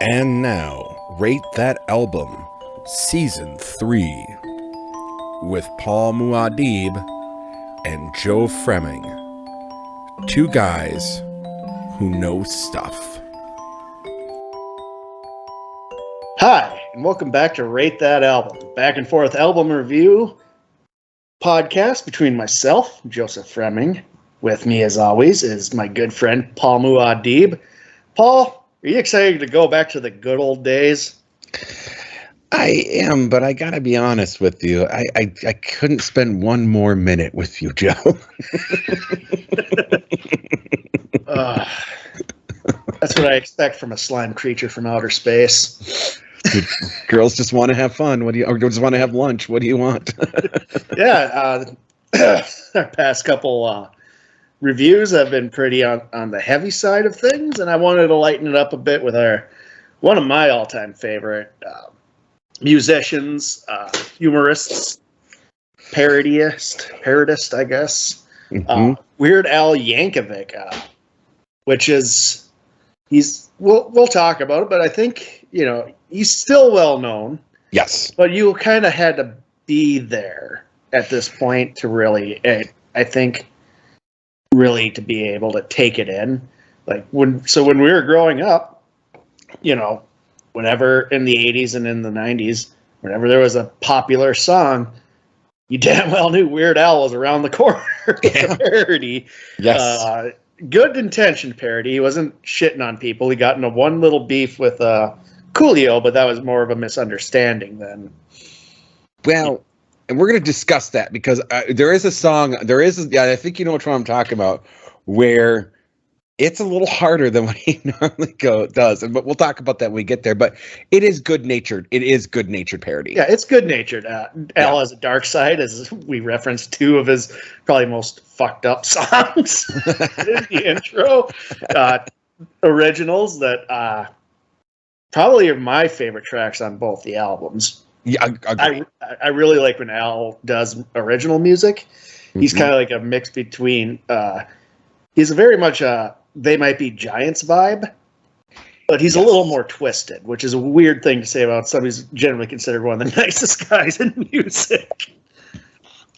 And now, Rate That Album, Season 3, with Paul Muad'Dib and Joe Fremming. Two guys who know stuff. Hi, and welcome back to Rate That Album, back and forth album review podcast between myself, Joseph Fremming. With me, as always, is my good friend, Paul Muad'Dib. Paul, are you excited to go back to the good old days? I am, but I gotta be honest with you. I couldn't spend one more minute with you, Joe. That's what I expect from a slime creature from outer space. Girls just want to have fun. Or just want to have lunch. What do you want? Yeah, our past couple reviews have been pretty on the heavy side of things, and I wanted to lighten it up a bit with one of my all-time favorite musicians, humorists, parodist, I guess. Weird Al Yankovic, which is we'll talk about it, but I think he's still well known. Yes, but you kind of had to be there at this point to really, I think, really to be able to take it in. Like when we were growing up, whenever in the 80s and in the 90s, whenever there was a popular song, you damn well knew Weird Al was around the corner with a parody. Yes. Good intentioned parody. He wasn't shitting on people. He got into one little beef with Coolio, but that was more of a misunderstanding then. Well, and we're going to discuss that because there is a song, I think you know which one I'm talking about, where it's a little harder than what he normally does. But we'll talk about that when we get there. But it is good-natured. It is good-natured parody. Yeah, it's good-natured. Al has a dark side, as we referenced two of his probably most fucked up songs in the intro. Originals that probably are my favorite tracks on both the albums. Yeah, I really like when Al does original music. He's kind of like a mix between. He's very much a They Might Be Giants vibe, but he's a little more twisted, which is a weird thing to say about somebody who's generally considered one of the nicest guys in music.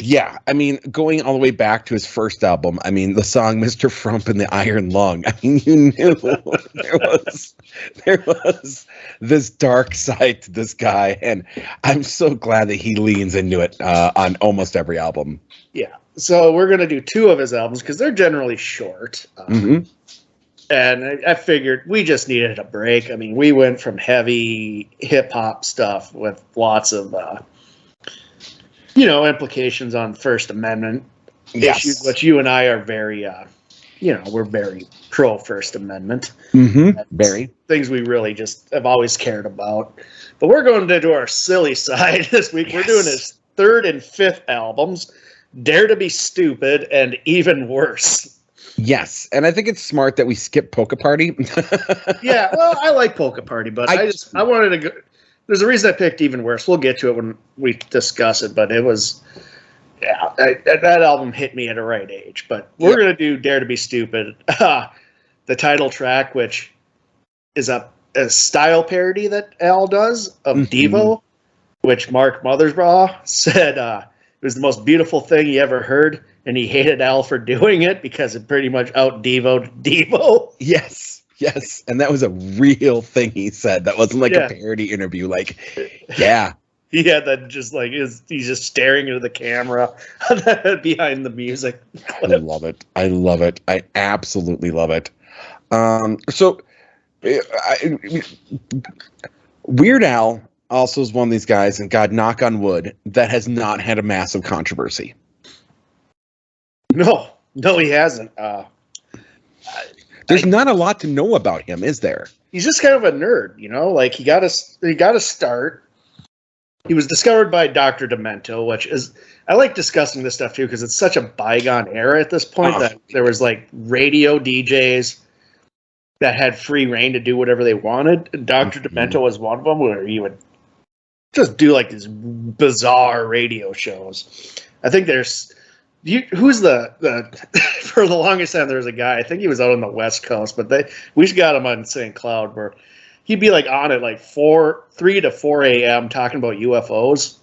Yeah, I mean, going all the way back to his first album, I mean, the song Mr. Frump and the Iron Lung, I mean, you knew there was this dark side to this guy, and I'm so glad that he leans into it on almost every album. Yeah, so we're going to do two of his albums because they're generally short. And I figured we just needed a break. I mean, we went from heavy hip-hop stuff with lots of implications on First Amendment issues, which you and I are very, we're very pro First Amendment. Very. Things we really just have always cared about. But we're going to do our silly side this week. Yes. We're doing his third and fifth albums, Dare to Be Stupid and Even Worse. Yes, and I think it's smart that we skip Polka Party. Yeah, well, I like Polka Party, but I wanted to go. There's a reason I picked Even Worse. We'll get to it when we discuss it, but it was, that album hit me at a right age. But we're going to do Dare to Be Stupid, the title track, which is a style parody that Al does of Devo, which Mark Mothersbaugh said it was the most beautiful thing he ever heard, and he hated Al for doing it because it pretty much out-Devoed Devo. Yes, and that was a real thing he said. That wasn't like a parody interview. Like, yeah. He had that just like, he's just staring into the camera behind the music. I love it. I absolutely love it. Weird Al also is one of these guys, and God, knock on wood, that has not had a massive controversy. No, he hasn't. There's not a lot to know about him, is there? He's just kind of a nerd, Like he got a start. He was discovered by Dr. Demento, which is, I like discussing this stuff too because it's such a bygone era at this point that there was like radio DJs that had free reign to do whatever they wanted. And Dr. Demento was one of them, where he would just do like these bizarre radio shows. I think there's who's the for the longest time there was a guy, I think he was out on the West Coast, but we got him on St. Cloud, where he'd be like on at like 3 to 4 a.m. talking about UFOs.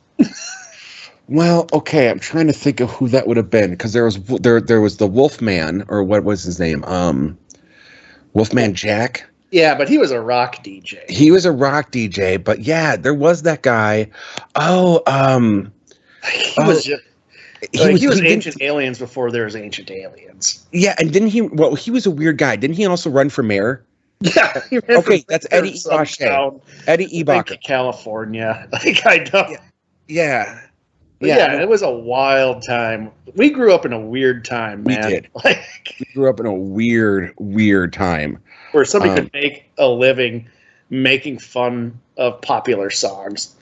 Well, okay, I'm trying to think of who that would have been because there was the Wolfman, or what was his name? Wolfman Jack. Yeah, but he was a rock DJ. He was a rock DJ, but yeah, there was that guy. Oh, he was Ancient Aliens before there was Ancient Aliens. Yeah, and didn't he? Well, he was a weird guy. Didn't he also run for mayor? Yeah. Okay, that's Eddie Ebach. Eddie Ebach, California. Like I don't. Yeah. Yeah, it was a wild time. We grew up in a weird time, man. We did. Like, we grew up in a weird time where somebody could make a living making fun of popular songs,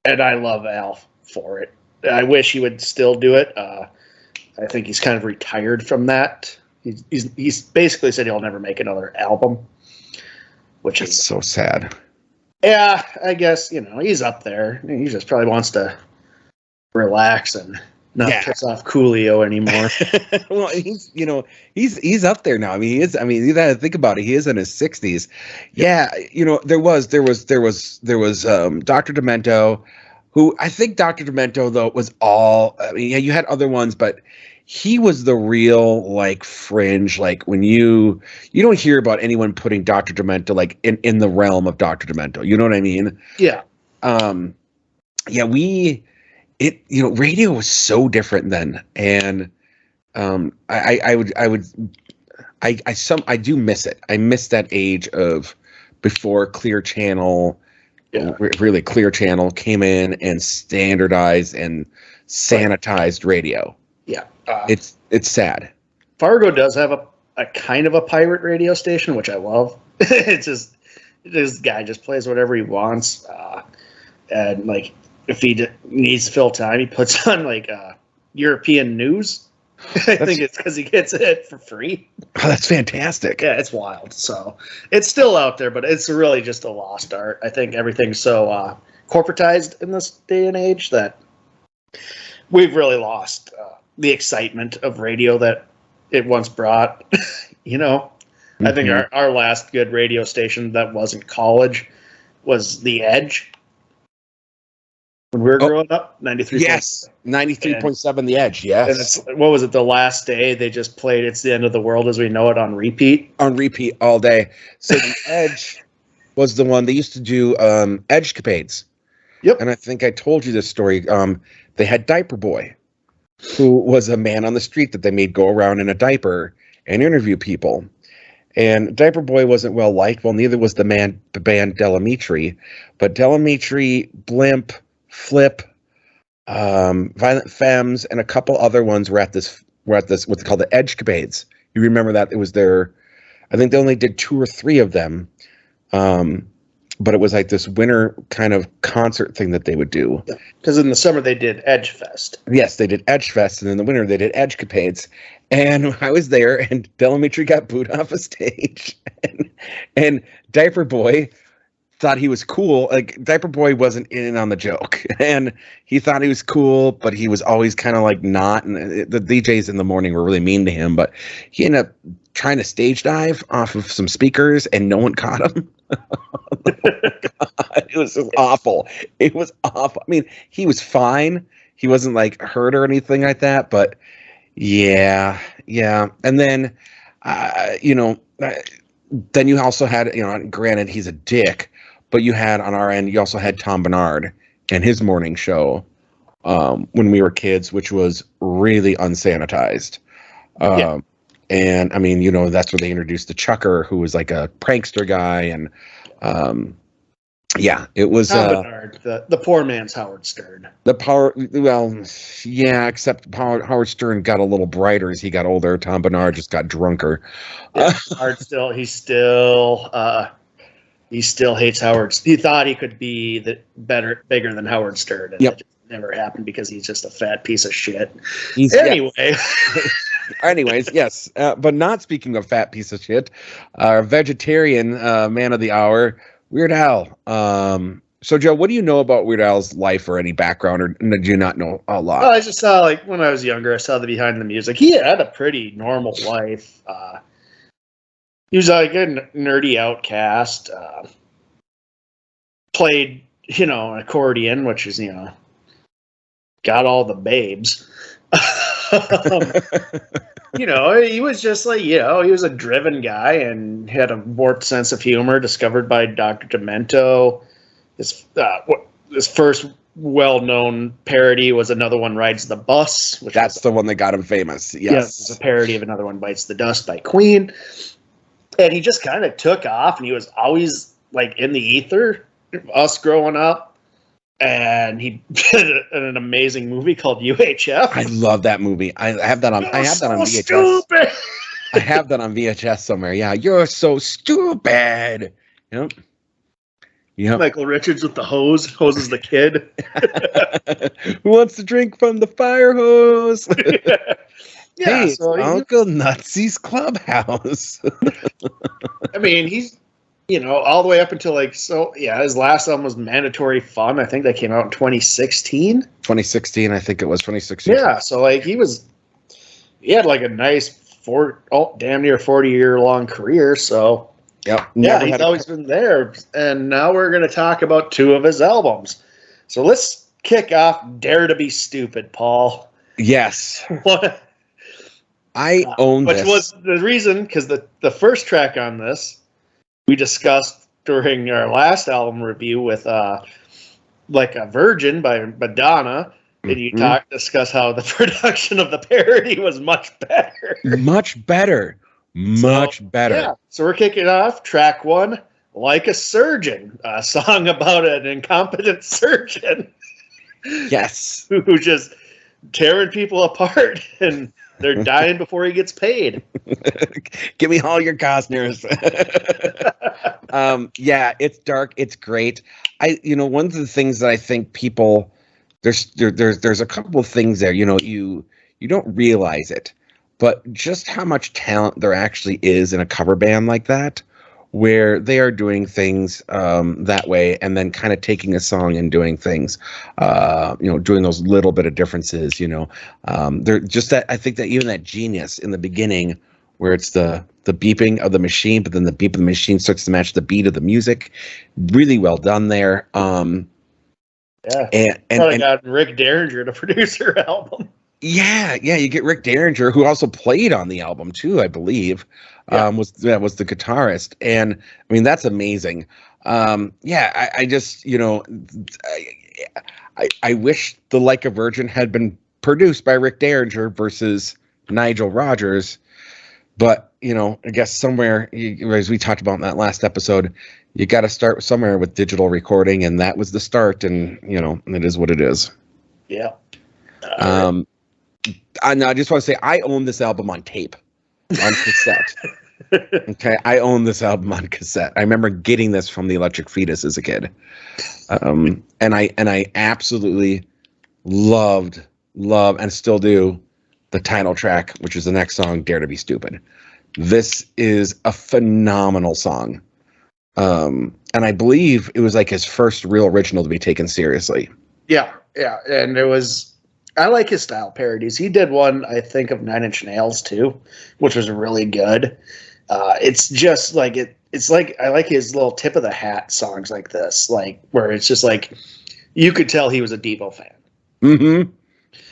and I love Al for it. I wish he would still do it. I think he's kind of retired from that. He's basically said he'll never make another album, which is so sad. Yeah, I guess he's up there. He just probably wants to relax and not piss off Coolio anymore. Well, he's up there now. I mean, you got to think about it. He is in his 60s. Yeah, there was Dr. Demento, who I think Dr. Demento though was all. I mean, yeah, you had other ones, but he was the real like fringe. Like when you don't hear about anyone putting Dr. Demento like in the realm of Dr. Demento. You know what I mean? Yeah. Radio was so different then, and I do miss it. I miss that age of before Clear Channel. Really, Clear Channel came in and standardized and sanitized radio. Yeah, it's sad. Fargo does have a kind of a pirate radio station, which I love. It's just this guy just plays whatever he wants, and like. If he needs to fill time, he puts on like European news. I think it's because he gets it for free. Oh, that's fantastic. Yeah, it's wild. So it's still out there, but it's really just a lost art. I think everything's so corporatized in this day and age that we've really lost the excitement of radio that it once brought. I think our last good radio station that wasn't college was The Edge. When we were growing up, 93. Yes, 93.7 The Edge, yes. And it's, what was it, the last day they just played It's the End of the World as We Know It on repeat? On repeat all day. So The Edge was the one, they used to do Edgecapades. Yep. And I think I told you this story. They had Diaper Boy, who was a man on the street that they made go around in a diaper and interview people. And Diaper Boy wasn't well liked. Well, neither was the band Delamitri. But Delamitri, Blimp, Flip, Violent Femmes, and a couple other ones were at this what they call the Edgecapades. You remember that? It was I think they only did 2 or 3 of them. But it was like this winter kind of concert thing that they would do. Because in the summer they did Edge Fest. Yes, they did Edge Fest, and in the winter they did Edgecapades. And I was there, and Delamitri got booed off a stage. And Diaper Boy thought he was cool. Like, Diaper Boy wasn't in on the joke, and he thought he was cool, but he was always kind of like not. And the DJs in the morning were really mean to him, but he ended up trying to stage dive off of some speakers, and no one caught him. Oh, God. It was awful. It was awful. I mean, he was fine. He wasn't like hurt or anything like that, but yeah. And then, then you also had, granted he's a dick, but you had on our end, you also had Tom Bernard and his morning show when we were kids, which was really unsanitized. And I mean, that's where they introduced the Chucker, who was like a prankster guy. And it was Tom Bernard, the poor man's Howard Stern. Except Howard Stern got a little brighter as he got older. Tom Bernard just got drunker. He still hates Howard. He thought he could be bigger than Howard Stern, and it just never happened because he's just a fat piece of shit. Anyways, yes. But not speaking of fat piece of shit, our vegetarian man of the hour, Weird Al. So, Joe, what do you know about Weird Al's life or any background, or do you not know a lot? Well, I just saw, when I was younger, I saw the behind the music. He had a pretty normal life. He was like a nerdy outcast. played, an accordion, which is, got all the babes. He was just like, he was a driven guy and had a warped sense of humor discovered by Dr. Demento. His first well-known parody was Another One Rides the Bus. That's the one that got him famous. Yes. Yeah, it was a parody of Another One Bites the Dust by Queen. And he just kind of took off, and he was always like in the ether, us growing up. And he did an amazing movie called UHF. I love that movie. I have that on. I have that on VHS. Stupid. I have that on VHS somewhere. Yeah, you're so stupid. Yep. Michael Richards with the hoses the kid. Who wants to drink from the fire hose? Yeah, hey, so Uncle Nutsy's Clubhouse. I mean, he's all the way up until his last album was Mandatory Fun. I think that came out in 2016. 2016, I think it was 2016. Yeah, so he had like a nice damn near 40-year long career. So yep, he's always been there. And now we're going to talk about two of his albums. So let's kick off Dare to Be Stupid, Paul. Yes. I own this. Which was the reason, because the first track on this we discussed during our last album review with Like a Virgin by Madonna. And you discuss how the production of the parody was much better. Much better. Yeah. So we're kicking off track one, Like a Surgeon, a song about an incompetent surgeon. Yes. Who just tearing people apart, and they're dying before he gets paid. Give me all your Costners. Yeah, it's dark. It's great. One of the things that I think people there's a couple of things there. You don't realize it, but just how much talent there actually is in a cover band like that, where they are doing things that way, and then kind of taking a song and doing things, doing those little bit of differences. They're just that. I think that even that genius in the beginning, where it's the beeping of the machine, but then the beep of the machine starts to match the beat of the music. Really well done there. Yeah, and got Rick Derringer to produce her album. Yeah, you get Rick Derringer, who also played on the album too, I believe. Was the guitarist, and I mean that's amazing. I just I wish the Like a Virgin had been produced by Rick Derringer versus Nigel Rodgers, but I guess somewhere, as we talked about in that last episode, you got to start somewhere with digital recording, and that was the start, and it is what it is. Yeah. I just want to say I own this album on tape, on cassette. Okay, I own this album on cassette. I remember getting this from the Electric Fetus as a kid, and I absolutely loved and still do the title track, which is the next song, Dare to Be Stupid. This is a phenomenal song, and I believe it was like his first real original to be taken seriously. Yeah, and it was. I like his style parodies. He did one, I think, of Nine Inch Nails too, which was really good. It's just like it's like I like his little tip of the hat songs like this, like where it's just like you could tell he was a Devo fan. Mm-hmm.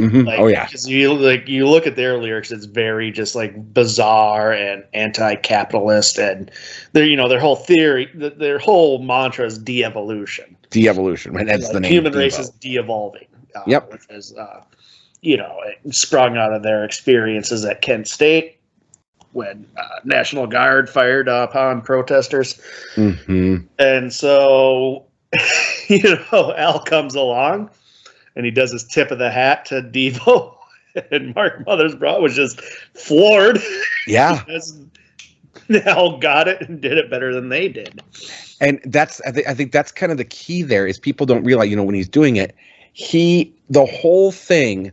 Mm-hmm. Like, oh yeah. You look at their lyrics, it's very just like bizarre and anti-capitalist, and their whole theory, their whole mantra is de-evolution. De-evolution, right? That's the name. Human race is de-evolving. Yep. Which is, it sprung out of their experiences at Kent State when National Guard fired upon protesters. Mm-hmm. And so, Al comes along and he does his tip of the hat to Devo. And Mark Mothersbaugh was just floored. Yeah. Al got it and did it better than they did. And I think that's kind of the key there is people don't realize, when he's doing it, the whole thing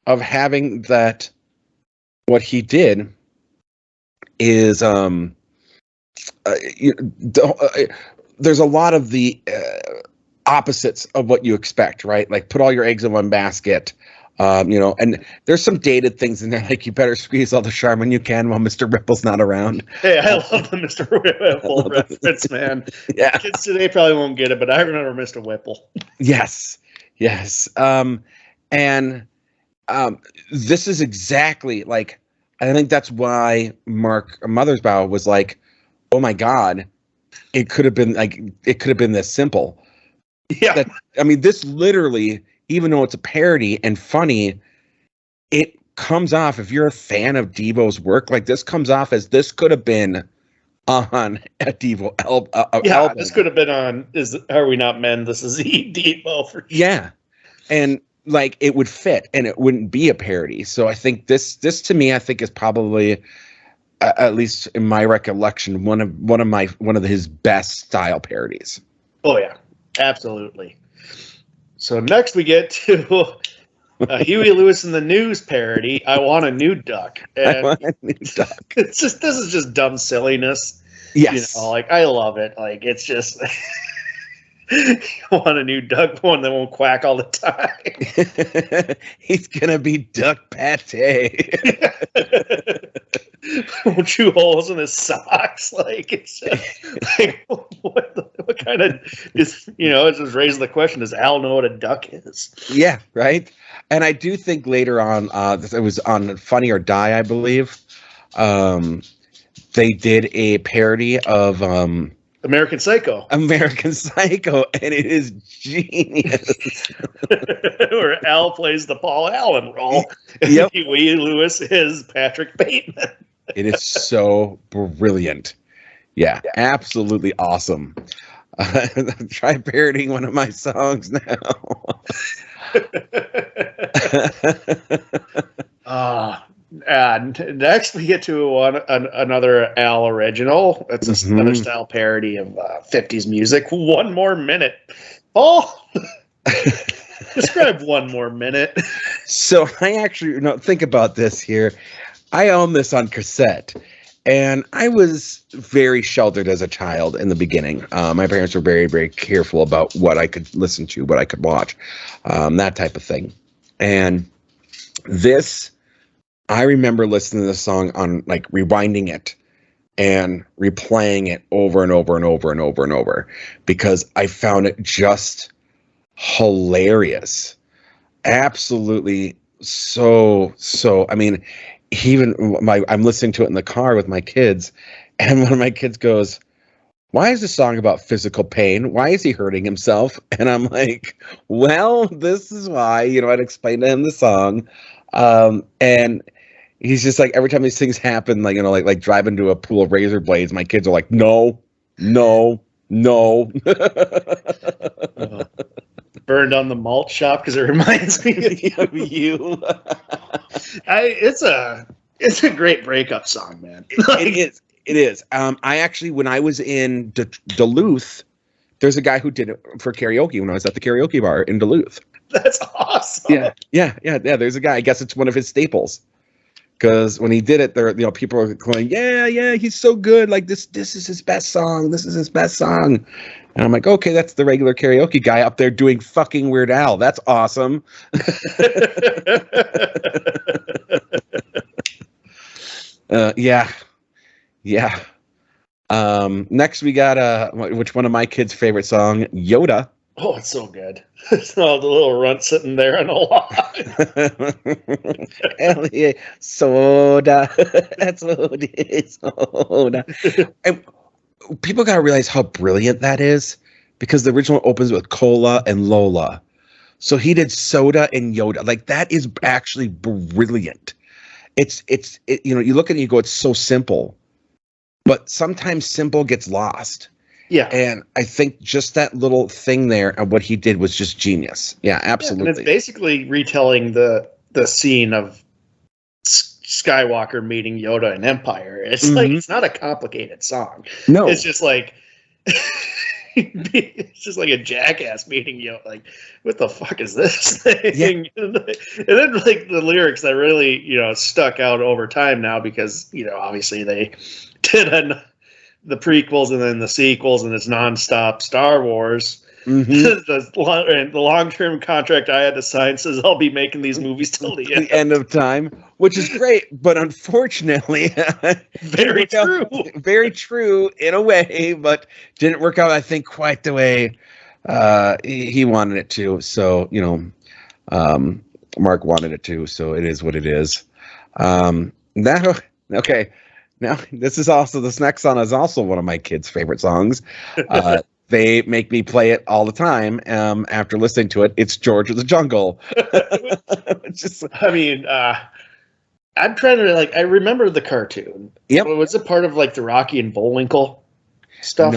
of having that, what he did is, there's a lot of the opposites of what you expect, right? Like put all your eggs in one basket. And there's some dated things in there, like you better squeeze all the Charmin you can while Mr. Ripple's not around. Hey, I love the Mr. Whipple reference, man. Yeah. Kids today probably won't get it, but I remember Mr. Whipple. Yes. This is exactly like, I think that's why Mark Mothersbaugh was like, oh my God, it could have been this simple. Yeah. This literally, even though it's a parody and funny, it comes off, if you're a fan of Devo's work, like this comes off as this could have been on a Devo album. This could have been on Are We Not Men? This is Devo for sure. Yeah. And like it would fit and it wouldn't be a parody. So I think this to me, I think is probably, at least in my recollection, one of his best style parodies. Oh yeah, absolutely. So next we get to Huey Lewis and the News parody. I Want a New Duck. And I Want a New Duck. This is just dumb silliness. Yes. Like I love it. Like it's just you want a new duck, one that won't quack all the time. He's gonna be duck pate. Won't chew holes in his socks. Like it's just, like what kind of is it's just raising the question, does Al know what a duck is? Yeah, right. And I do think later on, it was on Funny or Die, I believe. They did a parody of American Psycho. And it is genius. Where Al plays the Paul Allen role. Yep. Huey Lewis is Patrick Bateman. It is so brilliant. Yeah, absolutely awesome. Try parodying one of my songs now. Next we get to another Al original. It's another style parody of 50s music. 1 More Minute. Oh, describe 1 More Minute. So I actually think about this here. I own this on cassette, and I was very sheltered as a child in the beginning. My parents were very, very careful about what I could listen to, what I could watch, that type of thing. And this, I remember listening to this song on like rewinding it and replaying it over and over and over and over and over because I found it just hilarious. Absolutely so. I'm listening to it in the car with my kids, and one of my kids goes, "Why is this song about physical pain? Why is he hurting himself?" And I'm like, well, this is why, I'd explain to him the song. And he's just like, every time these things happen, like, like driving to a pool of razor blades, my kids are like, no. Burned on the malt shop because it reminds me of you. It's a great breakup song, man. It is. I actually, when I was in Duluth, there's a guy who did it for karaoke when I was at the karaoke bar in Duluth. That's awesome. Yeah. There's a guy. I guess it's one of his staples. Because when he did it, there, people are going, yeah, he's so good. Like this is his best song. This is his best song. And I'm like, okay, that's the regular karaoke guy up there doing fucking Weird Al. That's awesome. Yeah. Next we got which one of my kids' favorite song, Yoda. Oh, it's so good. It's all the little runt sitting there on a log. Elliot, soda. That's what it is. Soda. And people gotta realize how brilliant that is, because the original opens with Cola and Lola. So he did Soda and Yoda. Like, that is actually brilliant. It's you look at it and you go, it's so simple. But sometimes simple gets lost. Yeah. And I think just that little thing there and what he did was just genius. Yeah, absolutely. Yeah, and it's basically retelling the scene of Skywalker meeting Yoda in Empire. It's like, it's not a complicated song. No. It's just like it's just like a jackass meeting Yoda. Like, what the fuck is this thing? Yeah. And then like the lyrics that really, stuck out over time now, because, obviously they did the prequels and then the sequels, and it's nonstop Star Wars. Mm-hmm. The long-term contract I had to sign says I'll be making these movies till the end. The end of time, which is great, but unfortunately, Very true. Very true in a way, but didn't work out, I think, quite the way he wanted it to. So, Mark wanted it to, so it is what it is. Now, okay. Now, this next song is also one of my kids' favorite songs. They make me play it all the time. After listening to it, it's George of the Jungle. I'm trying to I remember the cartoon. Yep. Was it part of the Rocky and Bullwinkle stuff?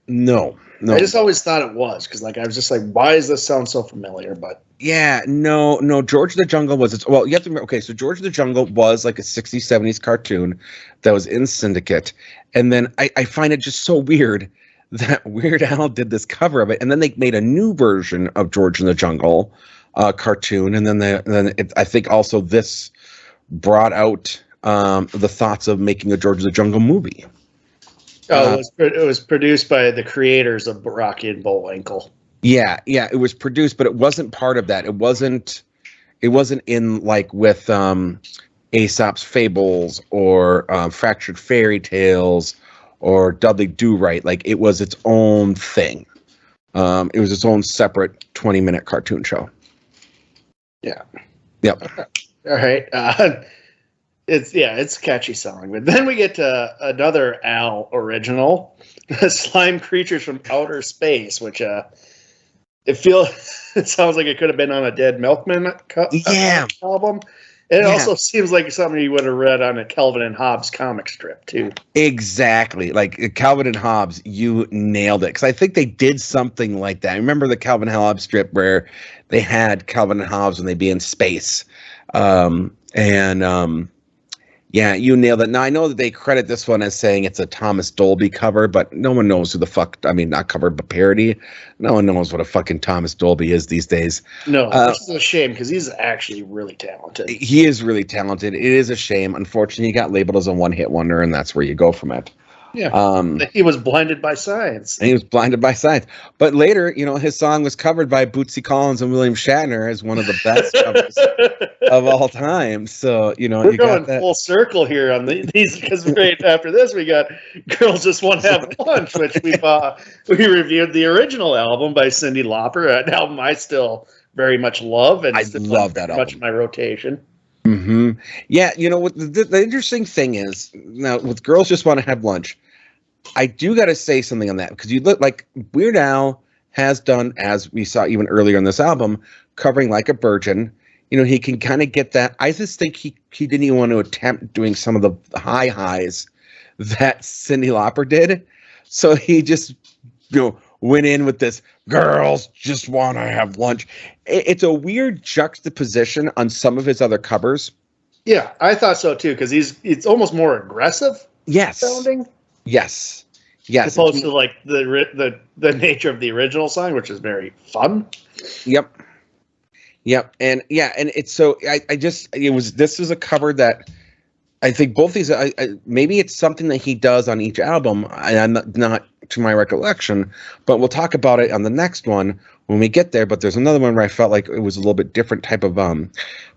No. I just always thought it was because I was just why does this sound so familiar? But yeah, no. George of the Jungle was you have to remember. Okay, so George of the Jungle was a 60s, 70s cartoon that was in syndicate, and then I find it just so weird that Weird Al did this cover of it, and then they made a new version of George in the Jungle cartoon, and then I think also this brought out the thoughts of making a George of the Jungle movie. It was produced by the creators of Rocky and Bullwinkle. Yeah, it was produced, but it wasn't part of that. It wasn't in with Aesop's Fables or Fractured Fairy Tales or Dudley Do-Right. It was its own thing. It was its own separate 20-minute cartoon show. Yeah. Yep. All right. It's a catchy song. But then we get to another Al original, Slime Creatures from Outer Space, which it sounds like it could have been on a Dead Milkman album. And it also seems like something you would have read on a Calvin and Hobbes comic strip, too. Exactly. Calvin and Hobbes, you nailed it. Because I think they did something like that. I remember the Calvin and Hobbes strip where they had Calvin and Hobbes when they'd be in space. Yeah, you nailed it. Now, I know that they credit this one as saying it's a Thomas Dolby cover, but no one knows who the fuck, not cover, but parody. No one knows what a fucking Thomas Dolby is these days. No, which is a shame because he's actually really talented. He is really talented. It is a shame. Unfortunately, he got labeled as a one-hit wonder, and that's where you go from it. Yeah, he was blinded by science. But later, his song was covered by Bootsy Collins and William Shatner as one of the best covers of all time. So, we're going full circle here on these because right after this we got Girls Just Want to Have Lunch, which we reviewed the original album by Cyndi Lauper, an album I still very much love, and I love that album. Much in my rotation. Mm-hmm. Yeah, what the interesting thing is, now with Girls Just Want to Have Lunch, I do got to say something on that, because you look like Weird Al has done, as we saw even earlier in this album, covering Like a Virgin. He can kind of get that. I just think he didn't even want to attempt doing some of the high highs that Cyndi Lauper did. So he just, went in with this Girls Just Want to Have Lunch. It's a weird juxtaposition on some of his other covers. Yeah, I thought so too, because it's almost more aggressive sounding. Yes. Opposed to the nature of the original song, which is very fun. Yep. And it's so this is a cover that I think both these maybe it's something that he does on each album, and I'm not to my recollection, but we'll talk about it on the next one when we get there. But there's another one where I felt like it was a little bit different type of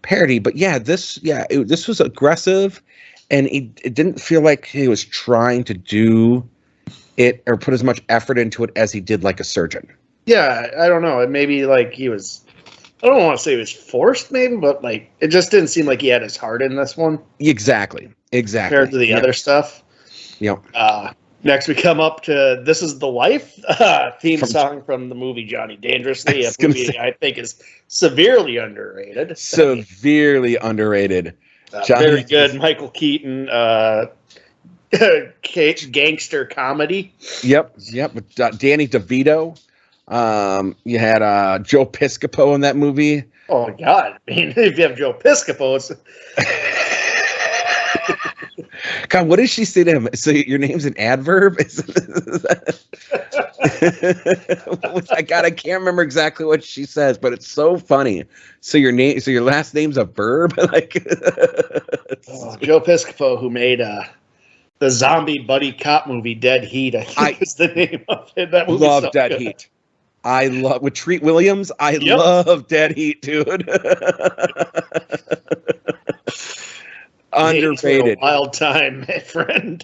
parody. But this was aggressive, and it didn't feel like he was trying to do it or put as much effort into it as he did like a Surgeon. Yeah, I don't know. It maybe he was. I don't want to say it was forced, maybe, but it just didn't seem like he had his heart in this one. Exactly. Compared to the other stuff. Yep. Next, we come up to "This Is the Life" theme song from the movie Johnny Dangerously, a movie I think is severely underrated. Very good, Michael Keaton gangster comedy. Yep. With Danny DeVito. You had Joe Piscopo in that movie. Oh God! If you have Joe Piscopo, it's God. What does she say to him? So your name's an adverb? I can't remember exactly what she says, but it's so funny. So your last name's a verb? Joe Piscopo, who made the zombie buddy cop movie Dead Heat. I think is the name of it. That movie love Dead Heat. I love with Treat Williams. I Yep. love Dead Heat, dude. Underrated. A wild time, my friend.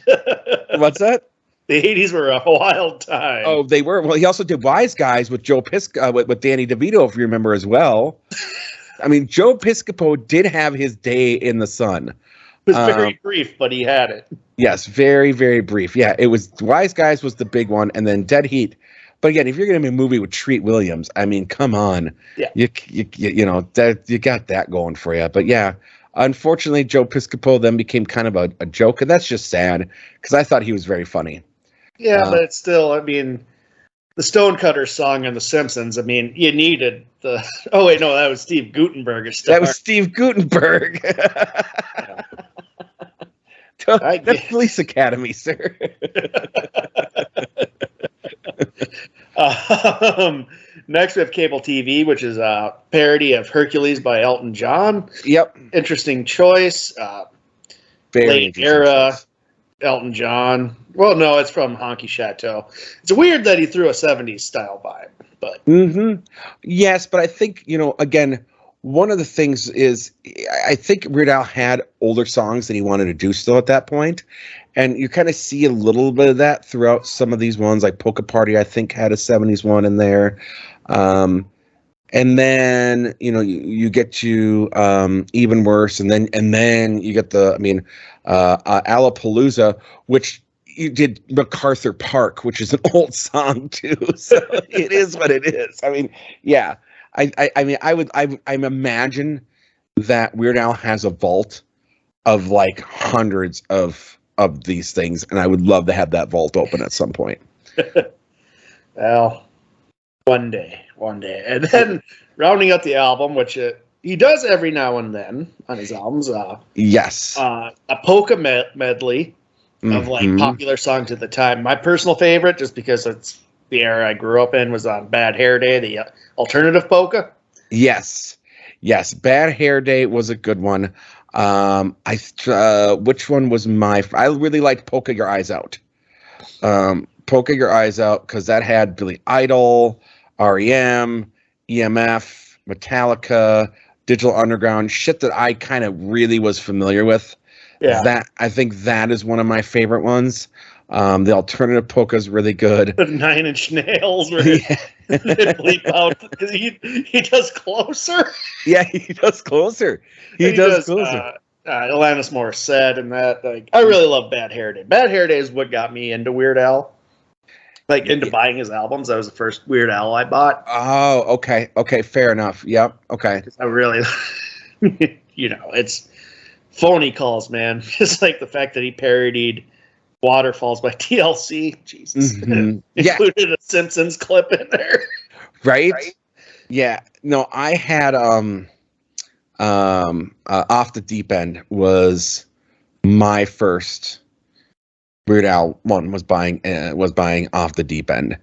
What's that? The 80s were a wild time. Oh, they were. Well, he also did Wise Guys with Joe Piscopo, with Danny DeVito, if you remember as well. I mean, Joe Piscopo did have his day in the sun. It was very brief, but he had it. Yes, very, very brief. Yeah, it was Wise Guys was the big one, and then Dead Heat. But again, if you're going to be a movie with Treat Williams, I mean, come on. Yeah. You know, that you got that going for you. But yeah, unfortunately, Joe Piscopo then became kind of a joke, and that's just sad because I thought he was very funny. Yeah, but it's still, I mean, the Stonecutters song on The Simpsons, I mean, you needed the... Oh, wait, no, that was Steve Guttenberg. That was Steve Guttenberg. That's Police Academy, sir. Next, we have cable TV, which is a parody of Hercules by Elton John. Yep. Interesting choice. Very late era choice. Elton John. Well, no, it's from Honky Chateau. It's weird that he threw a 70s style vibe, but... Mm-hmm. Yes, but I think, you know, again, one of the things is I think Weird Al had older songs that he wanted to do still at that point. And you kind of see a little bit of that throughout some of these ones, like Polka Party, I think, had a 70s one in there. And then, you know, you get to Even Worse, and then you get Alapalooza, which you did MacArthur Park, which is an old song too. So it is what it is. I mean, yeah. I imagine that Weird Al has a vault of like hundreds of these things, and I would love to have that vault open at some point. Well, one day. And then rounding out the album, which he does every now and then on his albums. Yes. A polka medley of like popular songs at the time. My personal favorite, just because it's the era I grew up in, was on Bad Hair Day, the alternative polka. Yes. Bad Hair Day was a good one. Which one was I really liked Polka Your Eyes Out. Polka Your Eyes Out, because that had Billy Idol, REM, EMF, Metallica, Digital Underground, shit that I kind of really was familiar with. Yeah. I think that is one of my favorite ones. The alternative polka is really good. The 9 Inch Nails where they bleep out because he does Closer. Yeah, he does Closer. He does Closer. Alanis Morissette and that. Like, I really love Bad Hair Day. Bad Hair Day is what got me into Weird Al. Like, into buying his albums. That was the first Weird Al I bought. Oh, okay. Okay, fair enough. Yep, okay. I really, you know, it's phony calls, man. Just like the fact that he parodied Waterfalls by TLC. Jesus. Mm-hmm. Included a Simpsons clip in there. Right? Yeah. No, I had Off the Deep End was my first Weird Al one, was buying Off the Deep End.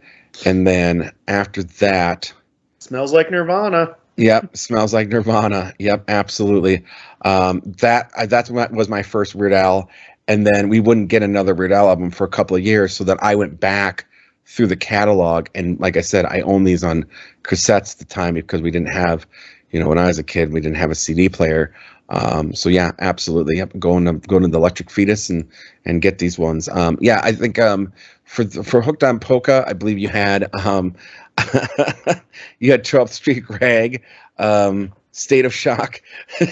And then after that, Smells Like Nirvana. Yep, Smells Like Nirvana. Yep, absolutely. That's what was my first Weird Al. And then we wouldn't get another Weird Al album for a couple of years, so that I went back through the catalog. And like I said, I owned these on cassettes at the time because we didn't have, you know, when I was a kid, we didn't have a CD player. So yeah, absolutely. Yep, going to the Electric Fetus and get these ones. Yeah, I think for Hooked on Polka, I believe you had 12th Street Rag, State of Shock,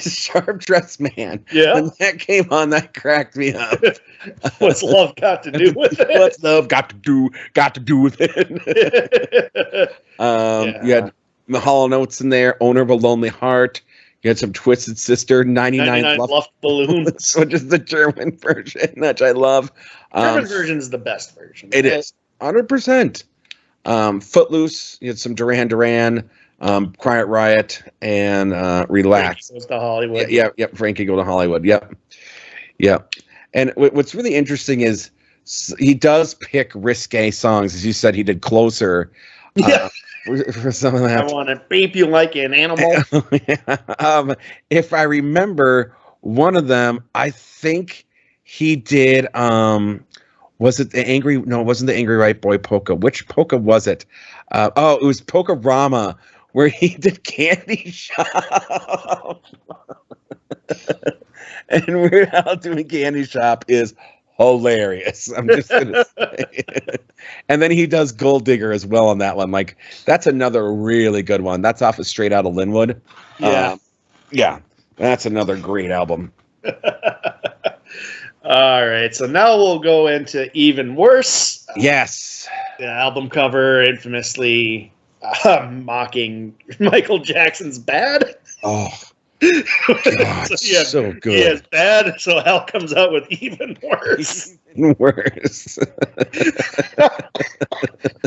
Sharp Dressed Man. Yeah. When that came on, that cracked me up. What's love got to do with it? What's love got to do with it? You had the Hollow Notes in there, Owner of a Lonely Heart. You had some Twisted Sister, 99 Luft Balloons, which is the German version, which I love. German version is the best version. It is 100%. Footloose. You had some Duran Duran, Quiet Riot, and Relax. Frankie Goes to Hollywood. Yep. Frankie Go to Hollywood. Yep. And what's really interesting is he does pick risque songs. As you said, he did Closer. Yeah. For some of that. I want to beep you like an animal. If I remember one of them, I think he did. What Was it the angry? No, it wasn't the Angry White Boy polka. Which polka was it? It was Polka Rama, where he did Candy Shop. And Weird Al doing Candy Shop is hilarious. I'm just gonna say it. And then he does Gold Digger as well on that one. Like, that's another really good one. That's off of Straight Outta Linwood. Yeah. Yeah. That's another great album. All right, so now we'll go into Even Worse. Yes. The album cover infamously mocking Michael Jackson's Bad. Oh, God, so good. He has Bad, so Al comes out with Even Worse. Even worse.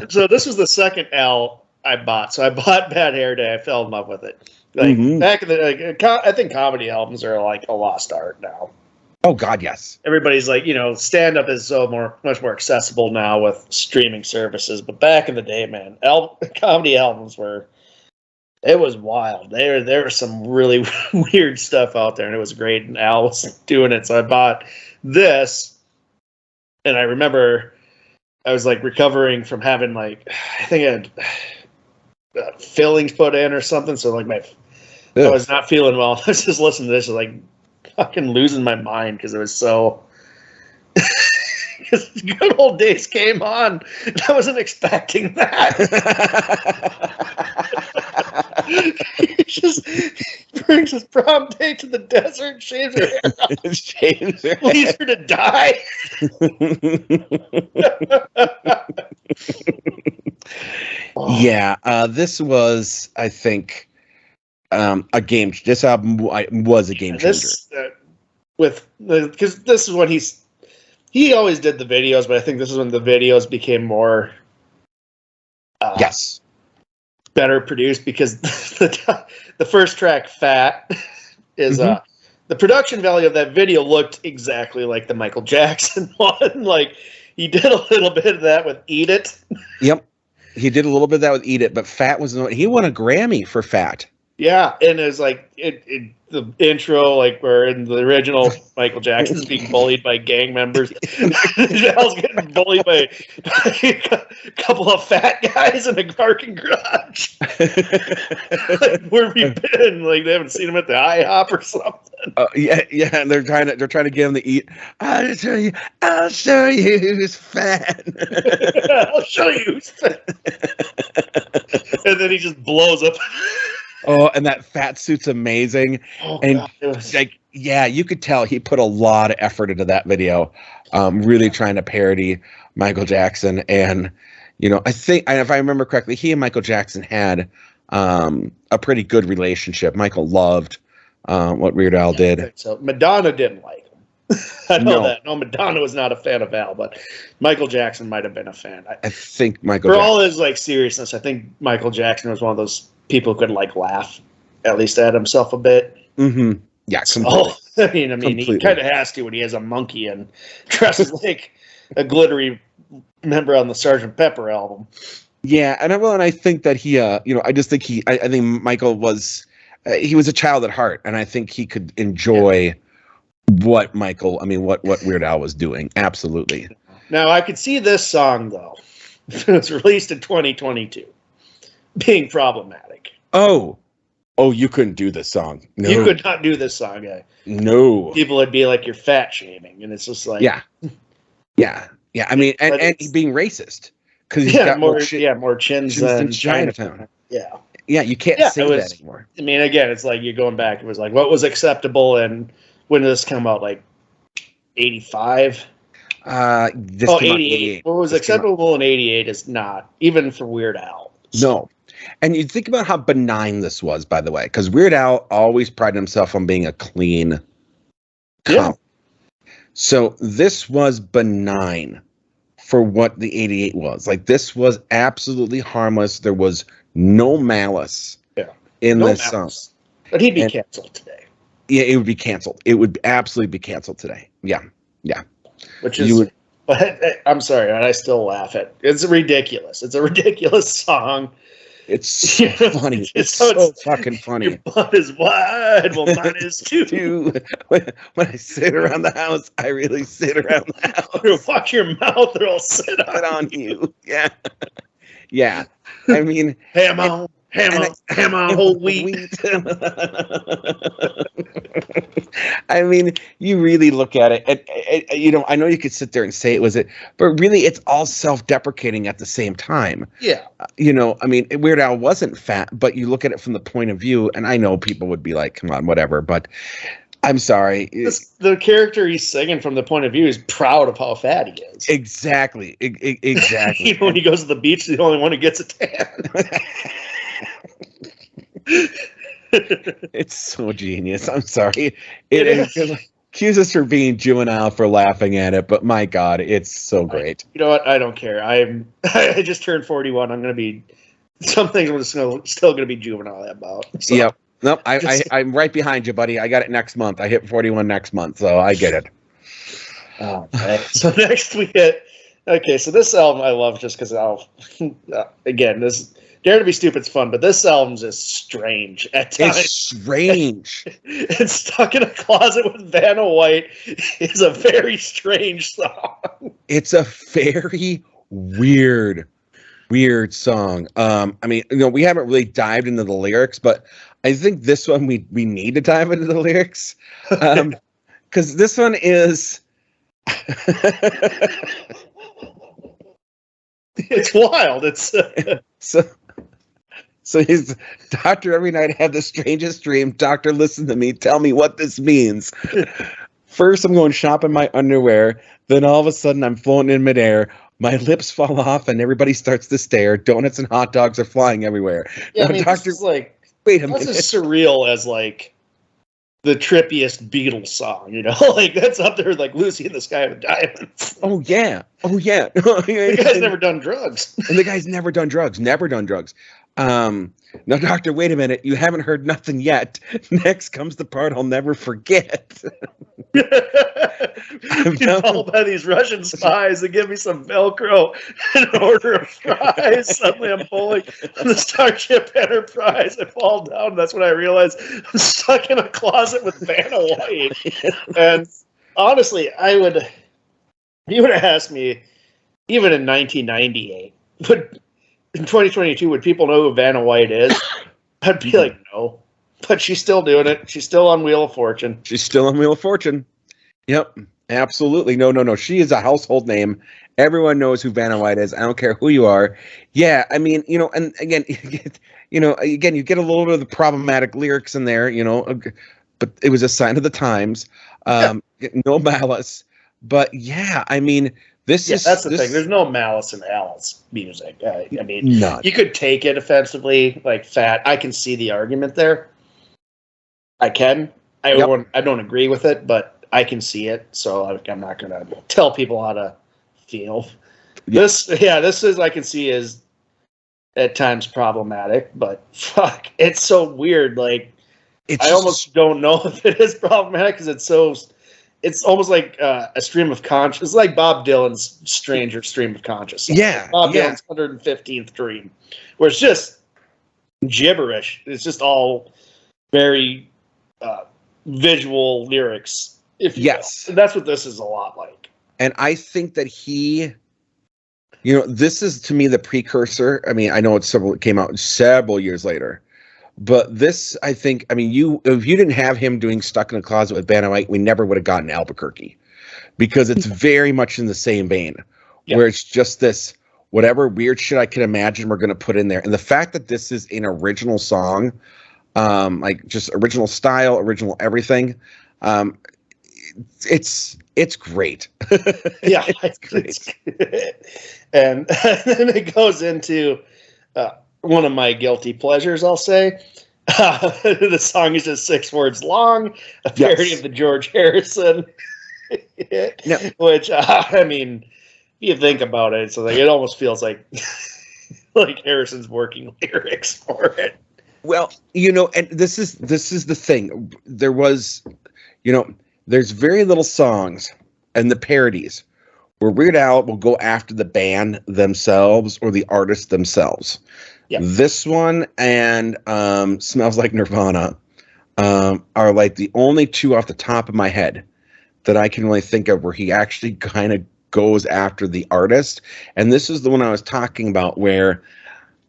So this was the second Al I bought. So I bought Bad Hair Day. I fell in love with it. Like back in the, I think comedy albums are like a lost art now. Oh God, yes. Everybody's like, stand up is much more accessible now with streaming services. But back in the day, man, comedy albums it was wild. There was some really weird stuff out there, and it was great. And Al was doing it, so I bought this. And I remember I was like recovering from having I think I had fillings put in or something. So like I was not feeling well. I was just listening to this, like fucking losing my mind because it was so. Because Good Old Days came on, and I wasn't expecting that. He just brings his prom date to the desert, shaves her hair, leaves her to die. Yeah, this was, I think, a game. This album was a game changer. Because this is when he always did the videos, but I think this is when the videos became more. Yes. Better produced because the first track, Fat, is the production value of that video looked exactly like the Michael Jackson one. Like, he did a little bit of that with Eat It. Yep. He did a little bit of that with Eat It, but Fat was he won a Grammy for Fat. Yeah, and it was like the intro, like where in the original Michael Jackson's being bullied by gang members. Al's getting bullied by a couple of fat guys in a parking garage. Like, where have you been? Like, they haven't seen him at the IHOP or something. Yeah, and they're trying to get him to eat. I'll show you who's fat. I'll show you who's fat. And then he just blows up. Oh, and that fat suit's amazing. Oh, and God, it was... you could tell he put a lot of effort into that video, really trying to parody Michael Jackson. And, I think, if I remember correctly, he and Michael Jackson had a pretty good relationship. Michael loved what Weird Al did. I think so Madonna didn't like him. I know that. No, Madonna was not a fan of Al, but Michael Jackson might have been a fan. I think Michael For all his seriousness, I think Michael Jackson was one of those people who could laugh at least at himself a bit. Mm-hmm. Yeah, completely. I mean, he kind of has to when he has a monkey and dresses like a glittery member on the Sgt. Pepper album. Yeah, and I think that he, I just think I think Michael was, he was a child at heart, and I think he could enjoy what Weird Al was doing. Absolutely. Now, I could see this song, though, it was released in 2022, being problematic. Oh, you couldn't do this song. No. You could not do this song, guy. No. People would be like, you're fat shaming, and it's just like... Yeah. I mean, and being racist. Because he's got more chins than Chinatown. Yeah. Yeah, you can't say that anymore. I mean, again, it's like you're going back. It was like, what was acceptable, and when did this come out? Like 85? 88. What was acceptable in 88 is not, even for Weird Al. No. And you think about how benign this was, by the way, because Weird Al always prided himself on being a clean comic. So this was benign for what the 88 was. Like, this was absolutely harmless. There was no malice in this song. But he'd be canceled today. Yeah, it would be canceled. It would absolutely be canceled today. Yeah. Which is, I'm sorry, and I still laugh at it. It's ridiculous. It's a ridiculous song. It's so funny. It's so fucking funny. Your butt is wide. Well, mine is too. When I sit around the house, I really sit around the house. Watch your mouth or I'll sit on you. Yeah. Yeah. I mean, ham on whole wheat. I mean, you really look at it, and you know, I know you could sit there and say it was it, but really, it's all self-deprecating at the same time. Yeah. You know, I mean, Weird Al wasn't fat, but you look at it from the point of view, and I know people would be like, "Come on, whatever," but I'm sorry. The character he's singing from the point of view is proud of how fat he is. Exactly. Exactly. Even when he goes to the beach, he's the only one who gets a tan. It's so genius. I'm sorry. It accuse us for being juvenile for laughing at it, but my God, it's so great. You know what? I don't care. I just turned 41. I'm going to be some things I'm still going to be juvenile about. So. Yep. Nope. I'm right behind you, buddy. I got it next month. I hit 41 next month, so I get it. Okay. So next we hit. Okay, so this album I love just because again, this Dare to Be Stupid's fun, but this album's just strange at times. It's strange. It's Stuck in a Closet with Vanna White is a very strange song. It's a very weird song. I mean, you know, we haven't really dived into the lyrics, but I think this one we need to dive into the lyrics. Because this one is it's wild. It's so he's doctor. Every night I have the strangest dream. Doctor, listen to me. Tell me what this means. First, I'm going shopping my underwear. Then all of a sudden, I'm floating in midair. My lips fall off, and everybody starts to stare. Donuts and hot dogs are flying everywhere. Yeah, now, I mean, doctor, this is like wait a minute. That's as surreal as like the trippiest Beatles song, you know, like that's up there with like Lucy in the Sky with Diamonds. Oh yeah. The guy's never done drugs. And the guy's never done drugs. Now, doctor, wait a minute. You haven't heard nothing yet. Next comes the part I'll never forget. I'm followed by these Russian spies that give me some Velcro and an order of fries. Suddenly I'm pulling on the Starship Enterprise. I fall down. That's when I realize I'm stuck in a closet with Vanna White. And honestly, you would have asked me, even in 1998, but in 2022, would people know who Vanna White is? I'd be like, no. But she's still doing it. She's still on Wheel of Fortune. Yep. Absolutely. No. She is a household name. Everyone knows who Vanna White is. I don't care who you are. Yeah. I mean, you know, and again, you get a little bit of the problematic lyrics in there, you know, but it was a sign of the times. No malice. But yeah, I mean, that's the thing. There's no malice in Al's music. I mean, none. You could take it offensively, like fat. I can see the argument there. I can. I don't agree with it, but I can see it. So I'm not going to tell people how to feel. Yep. This is I can see is at times problematic, but fuck, it's so weird. Like I almost don't know if it is problematic because it's almost like a stream of conscious. It's like Bob Dylan's Stranger Stream of Consciousness. Yeah. Bob Dylan's 115th Dream, where it's just gibberish. It's just all very visual lyrics. Yes. That's what this is a lot like. And I think that this is to me the precursor. I mean, I know it came out several years later. But this, I think, if you didn't have him doing Stuck in a Closet with Vanna White, we never would have gotten Albuquerque, because it's very much in the same vein, where it's just this whatever weird shit I can imagine we're going to put in there. And the fact that this is an original song, like just original style, original everything, it's great. Yeah, it's great. And then it goes into one of my guilty pleasures, I'll say. The song is just 6 words long, a parody of the George Harrison, which, I mean, if you think about it, so like, it almost feels like like Harrison's working lyrics for it. Well, and this is the thing. There was, there's very little songs and the parodies where Weird Al will go after the band themselves or the artist themselves. Yeah. This one and Smells Like Nirvana are like the only two off the top of my head that I can really think of where he actually kind of goes after the artist. And this is the one I was talking about where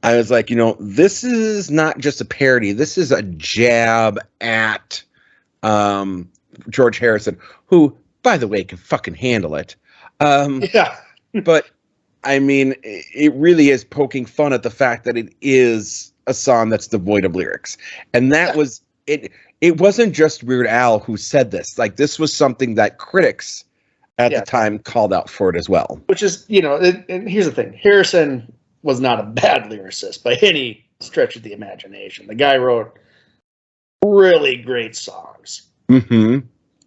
I was like, this is not just a parody. This is a jab at George Harrison, who, by the way, can fucking handle it. Yeah. But I mean, it really is poking fun at the fact that it is a song that's devoid of lyrics. And that was it. It wasn't just Weird Al who said this. Like, this was something that critics at the time called out for it as well. Which is, and here's the thing. Harrison was not a bad lyricist by any stretch of the imagination. The guy wrote really great songs. Mm-hmm.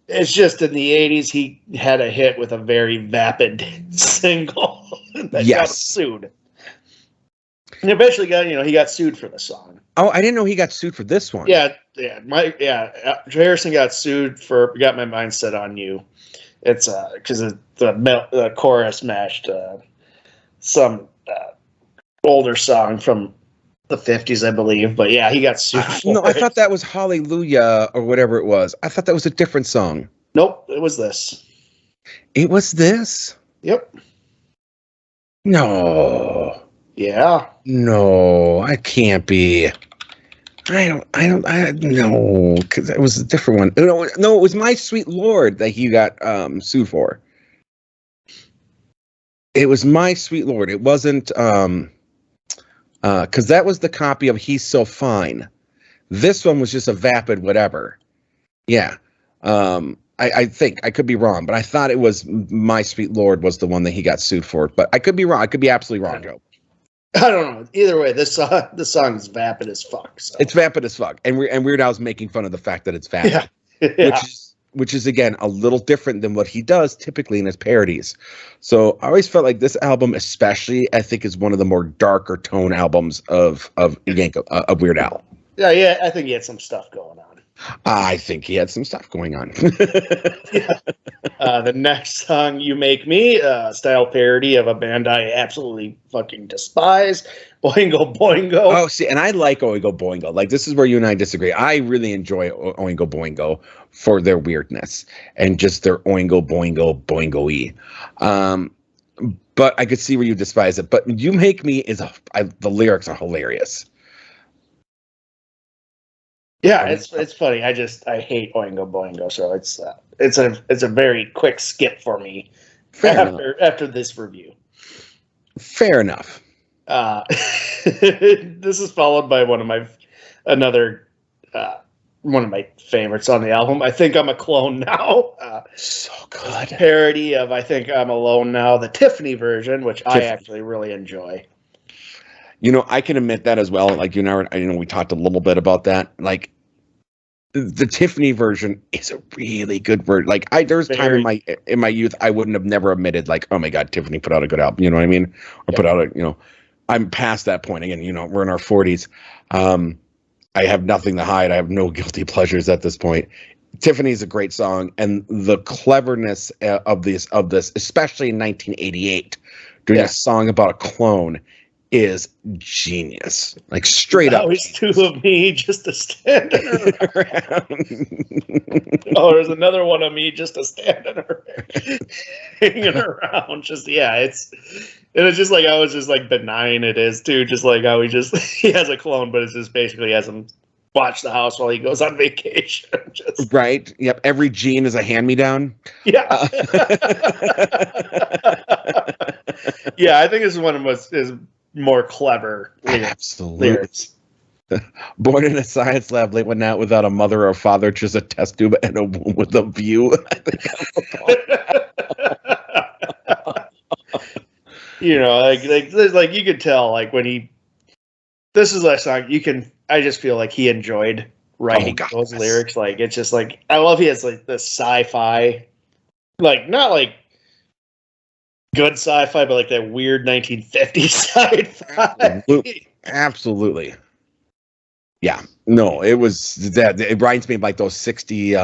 It's just in the 80s, he had a hit with a very vapid single that got sued. And eventually he got sued for the song. Oh, I didn't know he got sued for this one. Yeah. Harrison got sued for Got My Mind Set on You. It's because the chorus matched some older song from the 50s, I believe. But yeah, he got sued for No, I thought that was Hallelujah or whatever it was. I thought that was a different song. Nope, it was this. It was this? Yep. No. Yeah. No, I can't be. No, because it was a different one. No, it was My Sweet Lord that he got sued for. It was My Sweet Lord. It wasn't, because that was the copy of He's So Fine. This one was just a vapid whatever. Yeah. I think, I could be wrong, but I thought it was My Sweet Lord was the one that he got sued for. But I could be wrong. I could be absolutely wrong, Joe. I don't know. Either way, this song is vapid as fuck. So. It's vapid as fuck, and Weird Al's making fun of the fact that it's vapid, which is again a little different than what he does typically in his parodies. So I always felt like this album, especially, I think, is one of the more darker tone albums of Weird Al. Yeah, I think he had some stuff going on. I think he had some stuff going on. The next song, You Make Me, style parody of a band I absolutely fucking despise, Oingo Boingo. Oh, see, and I like Oingo Boingo. Like, this is where you and I disagree. I really enjoy Oingo Boingo for their weirdness and just their Oingo Boingo Boingo-y. But I could see where you despise it. But You Make Me the lyrics are hilarious. Yeah, it's funny. I hate Oingo Boingo, so it's a very quick skip for me after this review. Fair enough. This is followed by one of my favorites on the album. I Think I'm a Clone Now. So good. Parody of I Think I'm Alone Now, the Tiffany version, which I actually really enjoy. I can admit that as well. Like, we talked a little bit about that. Like, the Tiffany version is a really good version. Like, there's time in my youth I wouldn't have never admitted, like, oh my God, Tiffany put out a good album. You know what I mean? Or put out I'm past that point again. We're in our 40s. I have nothing to hide. I have no guilty pleasures at this point. Tiffany's a great song, and the cleverness of this, especially in 1988, doing a song about a clone, is genius. Like, straight up. Always two of me just to stand around. Oh, there's another one of me just to stand hanging around. It's just like how it's just like benign it is too. Just like how he has a clone, but it's just basically has him watch the house while he goes on vacation. Right. Yep. Every gene is a hand-me-down. Yeah. Yeah, I think this one is more clever lyrics. Born in a science lab late one night without a mother or father, just a test tube and a womb with a view. Like you could tell, like when this is a song I just feel like he enjoyed writing those lyrics. Like, it's just like, I love he has like the sci-fi, like not like good sci-fi, but like that weird 1950s sci-fi. Absolutely. Yeah. No, it was that. It reminds me of like those 60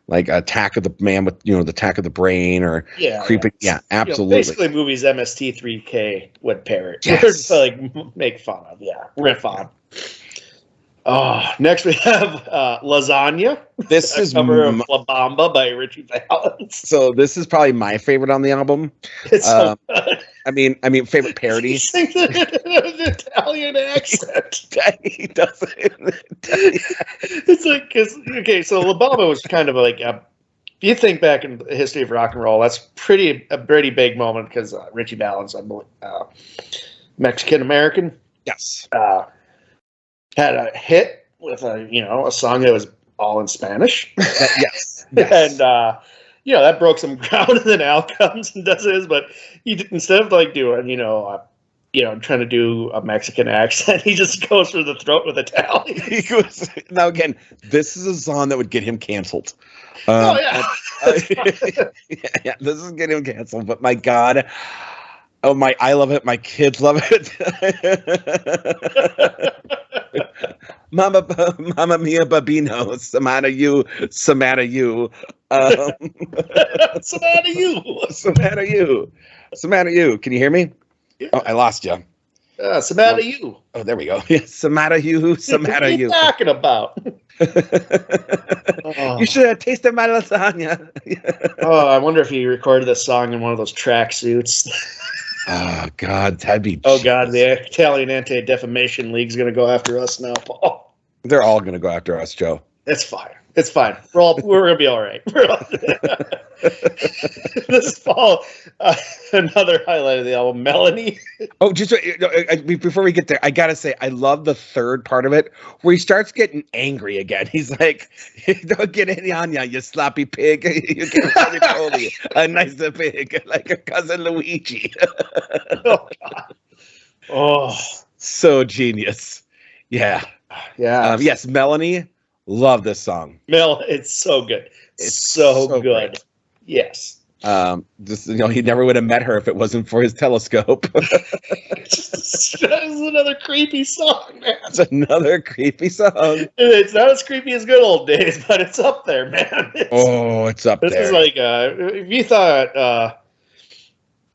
like Attack of the Man with the Attack of the Brain or Creeping. Yeah, absolutely. Basically, movies MST3K would parrot, Yes. like make fun of, riff on. Oh, next we have Lasagna. This is cover of La Bamba by Richie Valens. So this is probably my favorite on the album. It's so good. I mean, favorite parody. He sings it in an Italian accent. He does it. It's like, so La Bamba was kind of like, if you think back in the history of rock and roll, that's a pretty big moment because Richie Valens, I believe, Mexican American. Yes. Had a hit with a song that was all in Spanish. Yes. And that broke some ground, and then Al comes and does his, but instead of like doing trying to do a Mexican accent, he just goes for the throat with Italian. Now again, this is a song that would get him canceled. Yeah, this is getting him canceled, but my God. Oh I love it. My kids love it. Mama mia babino, Samana you. Samana you. Can you hear me? Yeah. Oh, I lost you. Samana you. Oh, there we go. Samana you. What are you talking about? You should have tasted my lasagna. I wonder if he recorded this song in one of those track suits. Oh God, that'd be. Oh God, the Italian Anti-Defamation League's going to go after us now, Paul. They're all going to go after us, Joe. It's fine. We're going to be all right. This is Paul. Another highlight of the album, Melanie. Oh, just before we get there, I gotta say I love the third part of it where he starts getting angry again. He's like, "Don't get any on ya, you sloppy pig. You get really a nice pig like a cousin Luigi." Oh God. Oh, so genius. Yeah. Yes, Melanie. Love this song. It's so good. It's so good. Great. Yes. He never would have met her if it wasn't for his telescope. It's another creepy song, man. It's another creepy song. It's not as creepy as Good Old Days, but it's up there, man. It's up there. This is like, if you thought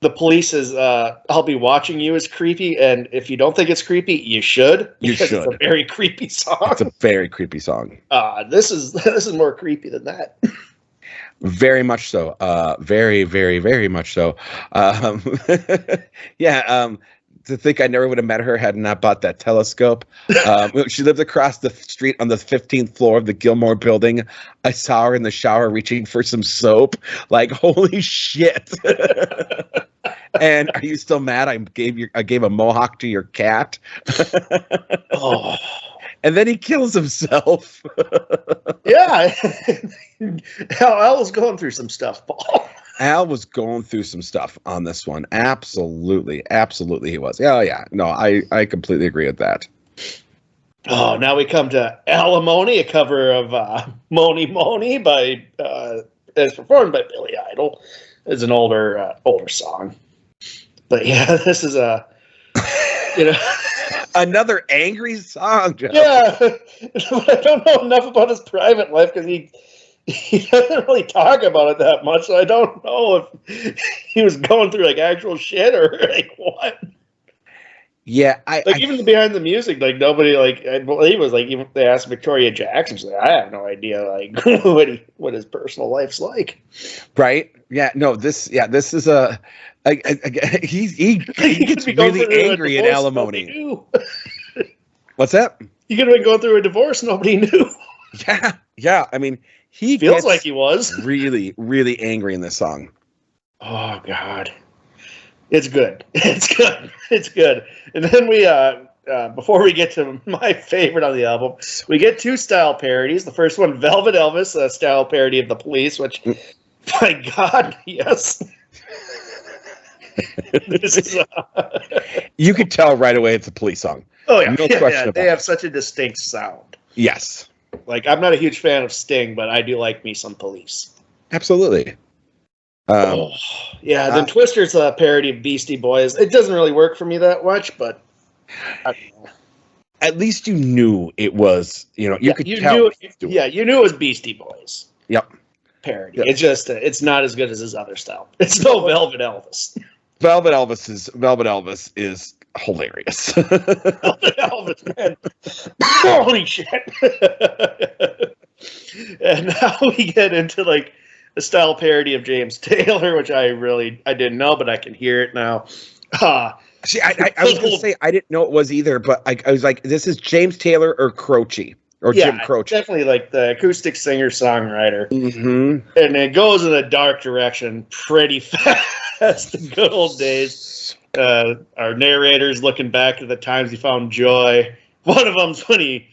The Police's I'll Be Watching You is creepy, and if you don't think it's creepy, you should. You should. It's a very creepy song. It's a very creepy song. This is more creepy than that. Very much so. Very, very, very much so. To think I never would have met her had not bought that telescope. She lived across the street on the 15th floor of the Gilmore building. I saw her in the shower reaching for some soap. Like, holy shit. And are you still mad? I gave a mohawk to your cat. Oh. And then he kills himself. Yeah. Al was going through some stuff, Paul. Al was going through some stuff on this one. Absolutely. Absolutely he was. Oh, yeah. No, I completely agree with that. Oh, now we come to Alimony, a cover of Moni Moni by as performed by Billy Idol. It's an older song. But yeah, this is another angry song, Joe. Yeah. I don't know enough about his private life because he doesn't really talk about it that much, so I don't know if he was going through like actual shit or like what. Yeah, even behind the music, like nobody, like I believe it was like even they asked Victoria Jackson, she's like, I have no idea like what his personal life's like. Right? Yeah. No. This is a. He gets really angry in Alimony. What's that? He could have been going through a divorce, nobody knew. Yeah. I mean, he feels like he was really, really angry in this song. Oh God. It's good. It's good. And then we, before we get to my favorite on the album, we get two style parodies. The first one, Velvet Elvis, a style parody of The Police, which, my God, yes. This is, you could tell right away it's a Police song. Oh, yeah. No question about they have such a distinct sound. Yes. Like, I'm not a huge fan of Sting, but I do like me some Police. Absolutely. Then Twister's a parody of Beastie Boys. It doesn't really work for me that much, but at least you knew it was. You could tell. You knew it was Beastie Boys. Yep. parody. Yeah. It's just it's not as good as his other style. It's no Velvet Elvis. Velvet Elvis is hilarious. Velvet Elvis, man. Holy shit. And now we get into like a style parody of James Taylor, which I didn't know, but I can hear it now. See, I was going to say I didn't know it was either, but I was like, this is James Taylor or Croce or Jim Croce. Definitely like the acoustic singer songwriter, mm-hmm. And it goes in a dark direction pretty fast. The good old days. Our narrator's looking back at the times he found joy. One of them's when he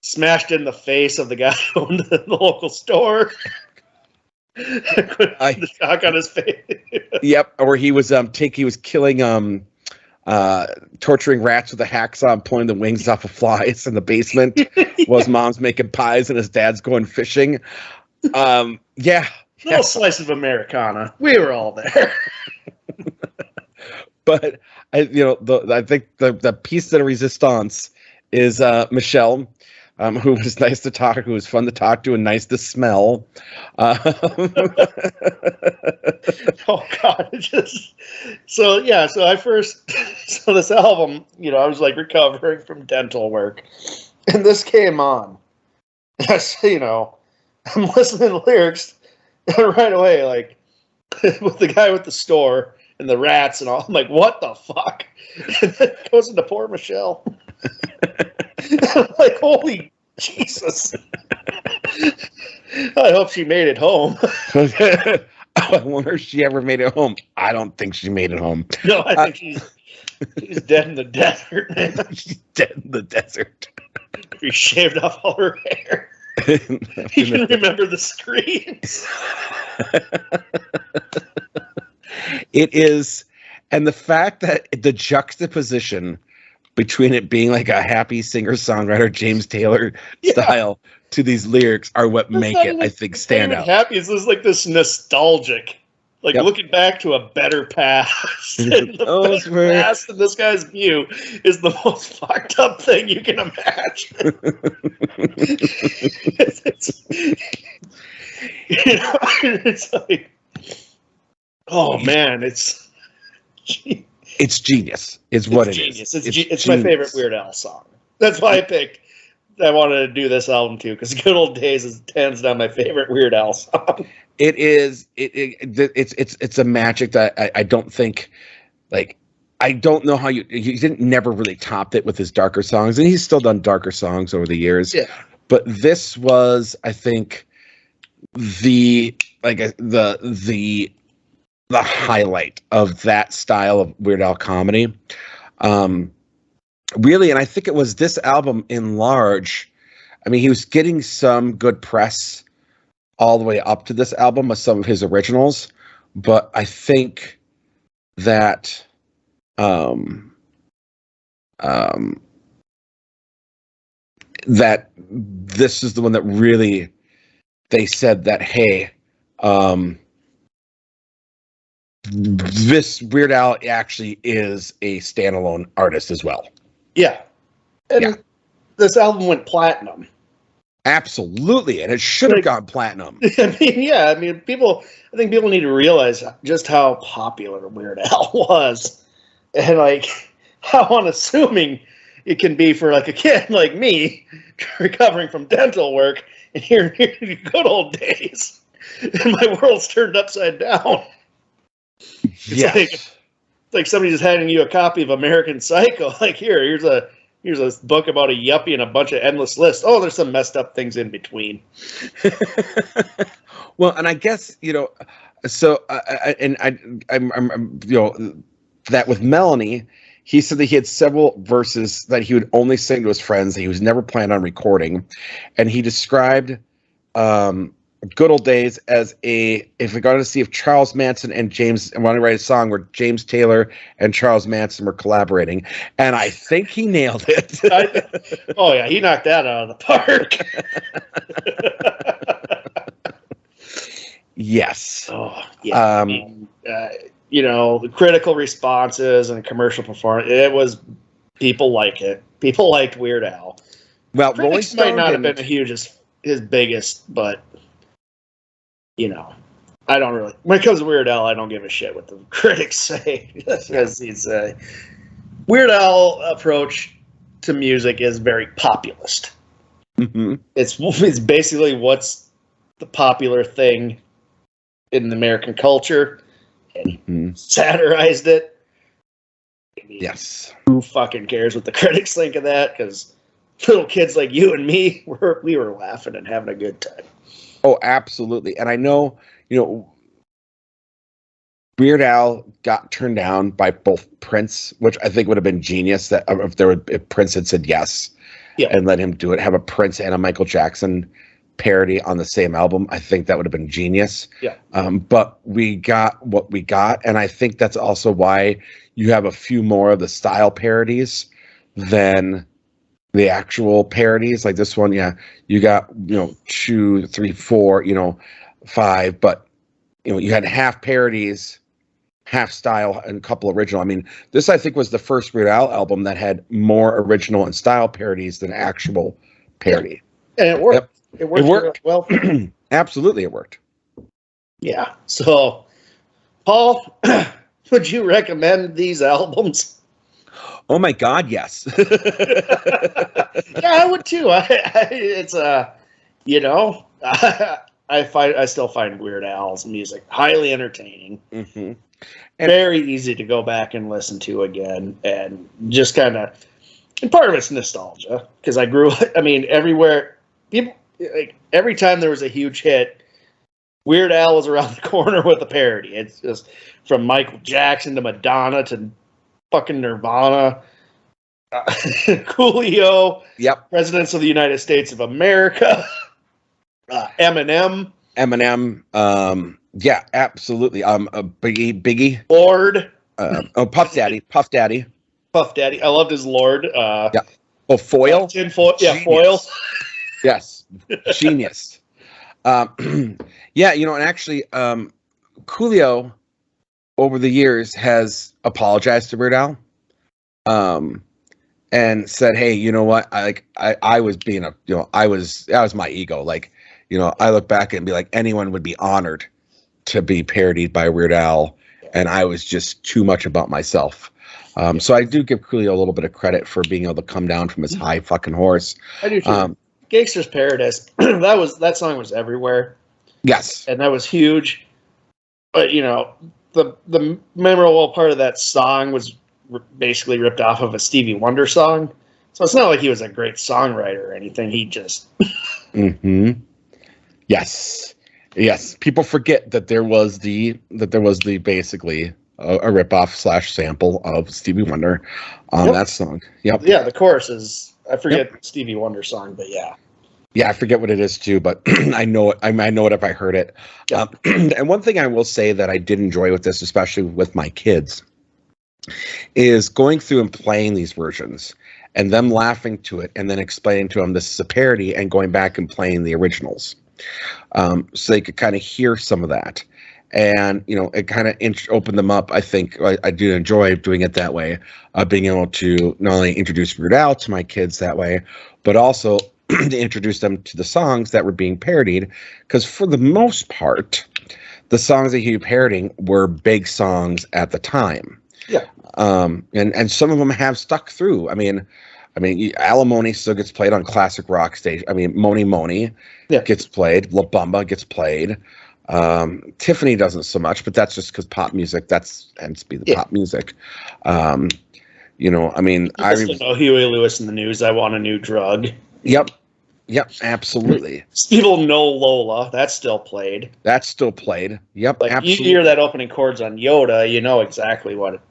smashed in the face of the guy who owned the local store. The shock on his face. Yep, or he was he was killing torturing rats with a hacksaw and pulling the wings off of flies in the basement while his mom's making pies and his dad's going fishing. Little slice of Americana. We were all there. But I think the piece de resistance is Michelle, who was nice to talk, who was fun to talk to and nice to smell. Oh God! So this album, I was like recovering from dental work, and this came on. I'm listening to lyrics, and right away, like with the guy with the store and the rats and all, I'm like, what the fuck? And then it goes into poor Michelle. I'm like, holy Jesus. I hope she made it home. I wonder if she ever made it home. I don't think she made it home. No, I think she's dead in the desert, man. She's dead in the desert. She shaved off all her hair. You can remember the screams. It is, and the fact that the juxtaposition between it being like a happy singer-songwriter James Taylor style to these lyrics are what make it, I think, stand out. Happy. It's just like this nostalgic, looking back to a better past. And the past in this guy's view is the most fucked up thing you can imagine. It's like, oh man, it's genius. It's what it genius. is. It's my favorite Weird Al song. That's why I wanted to do this album too, because Good Old Days is hands down my favorite Weird Al song. It is. It's a magic that I don't think, like, I don't know how he didn't never really topped it with his darker songs, and he's still done darker songs over the years. Yeah. But this was, I think, the highlight of that style of Weird Al comedy. Really, and I think it was this album in large. I mean, he was getting some good press all the way up to this album with some of his originals, but I think that that this is the one that really they said that, hey, this Weird Al actually is a standalone artist as well. Yeah. And this album went platinum. Absolutely. And it should have gone platinum. I think people need to realize just how popular Weird Al was. And like how unassuming it can be for like a kid like me recovering from dental work and hearing Good Old Days. And my world's turned upside down. It's like somebody just handing you a copy of American Psycho. Like, here's a book about a yuppie and a bunch of endless lists. Oh, there's some messed up things in between. Well, and I guess, so I'm that with Melanie, he said that he had several verses that he would only sing to his friends that he was never planned on recording, and he described Good Old Days as if we got to see if Charles Manson and James want to write a song where James Taylor and Charles Manson were collaborating, and I think he nailed it. Oh yeah, he knocked that out of the park. Yes. Oh yeah. The critical responses and commercial performance. It was people like it. People liked Weird Al. Well, Critics might not have been his biggest, but I don't really. When it comes to Weird Al, I don't give a shit what the critics say because he's a Weird Al approach to music is very populist. Mm-hmm. It's basically what's the popular thing in the American culture, and satirized it. I mean, Yes. Who fucking cares what the critics think of that? Because little kids like you and me, we were laughing and having a good time. Oh, absolutely. And I know, Weird Al got turned down by both Prince, which I think would have been genius that if Prince had said yes and let him do it, have a Prince and a Michael Jackson parody on the same album. I think that would have been genius. Yeah. But we got what we got. And I think that's also why you have a few more of the style parodies than the actual parodies. Like this one, you got, 2, 3, 4, 5, but you had half parodies, half style, and a couple original. I mean, this I think was the first Weird Al album that had more original and style parodies than actual parody. And it worked. Yep. It worked well. Absolutely, it worked. Yeah. So, Paul, would you recommend these albums? Oh my God, yes. Yeah, I would too. It's I still find Weird Al's music highly entertaining. Mm-hmm. Very easy to go back and listen to again, and just kind of, and part of it's nostalgia because I grew up. I mean, everywhere people every time there was a huge hit, Weird Al was around the corner with a parody. It's just from Michael Jackson to Madonna to fucking Nirvana, Coolio, Presidents of the United States of America, Eminem. Yeah, absolutely. Biggie, Lord, Puff Daddy. I loved his Lord. Oh, Foil. Foil. Yes, genius. And actually, Coolio over the years has apologized to Weird Al, and said, "Hey, you know what? I was being that was my ego. I look back and be like, anyone would be honored to be parodied by Weird Al, and I was just too much about myself." So I do give Coolio a little bit of credit for being able to come down from his high fucking horse. I do too. Gangster's Paradise. that song was everywhere. Yes, and that was huge. But the memorable part of that song was basically ripped off of a Stevie Wonder song. So it's not like he was a great songwriter or anything. He just. Yes. People forget that there was the basically a ripoff / sample of Stevie Wonder on that song. Yep. Yeah, the chorus is. I forget Stevie Wonder song, but yeah. Yeah, I forget what it is too, but I know it. I know it if I heard it. And one thing I will say that I did enjoy with this, especially with my kids, is going through and playing these versions and them laughing to it and then explaining to them this is a parody and going back and playing the originals. So they could kind of hear some of that. And, it kind of opened them up. I think I do enjoy doing it that way, being able to not only introduce Weird Al to my kids that way, but also to introduce them to the songs that were being parodied. Because for the most part, the songs that he was parodying were big songs at the time. Yeah. And some of them have stuck through. I mean, Alimony still gets played on classic rock stage. I mean, Moni Moni gets played. La Bamba gets played. Tiffany doesn't so much, but that's just because pop music. That's tends to be the pop music. I know Huey Lewis in the News. I want a new drug. Yep, absolutely. People know Lola. That's still played. Yep, absolutely. You hear that opening chords on Yoda, you know exactly what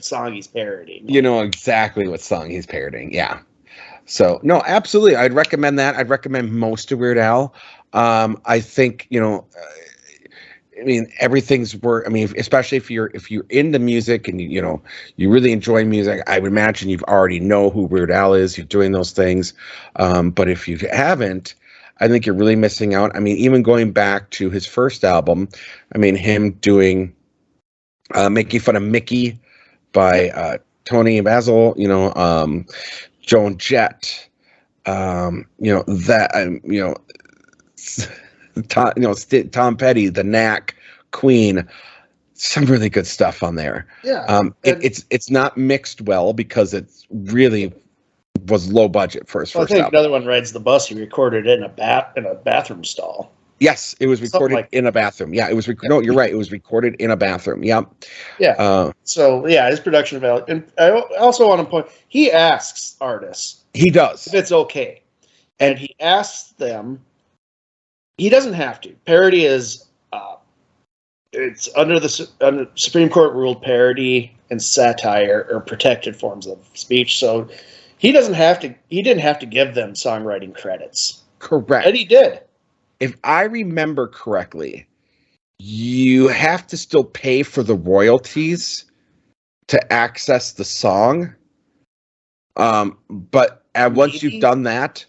song he's parodying. You know exactly what song he's parodying. Yeah. So no, absolutely. I'd recommend that. I'd recommend most of Weird Al. I think everything's work. Especially if you're into music and you really enjoy music, I would imagine you've already know who Weird Al is. You're doing those things, but if you haven't, I think you're really missing out. Even going back to his first album, him doing Making Fun of Mickey by Tony Basil, Joan Jett, Tom Petty, The Knack, Queen, some really good stuff on there. Yeah. It's not mixed well because it's really was low budget for his first I think album. another one rides the bus. He recorded it in a bathroom stall. Yes, it was recorded in a bathroom. Yeah, it was. No, you're right. It was recorded in a bathroom. Yeah. Yeah. So yeah, his production value. And I also want to point. He asks artists. He does. If it's okay, and he asks them. He doesn't have to. Parody is. It's under the Supreme Court ruled parody and satire are protected forms of speech. So he doesn't have to. He didn't have to give them songwriting credits. Correct. And he did. If I remember correctly, you have to still pay for the royalties to access the song. But once you've done that,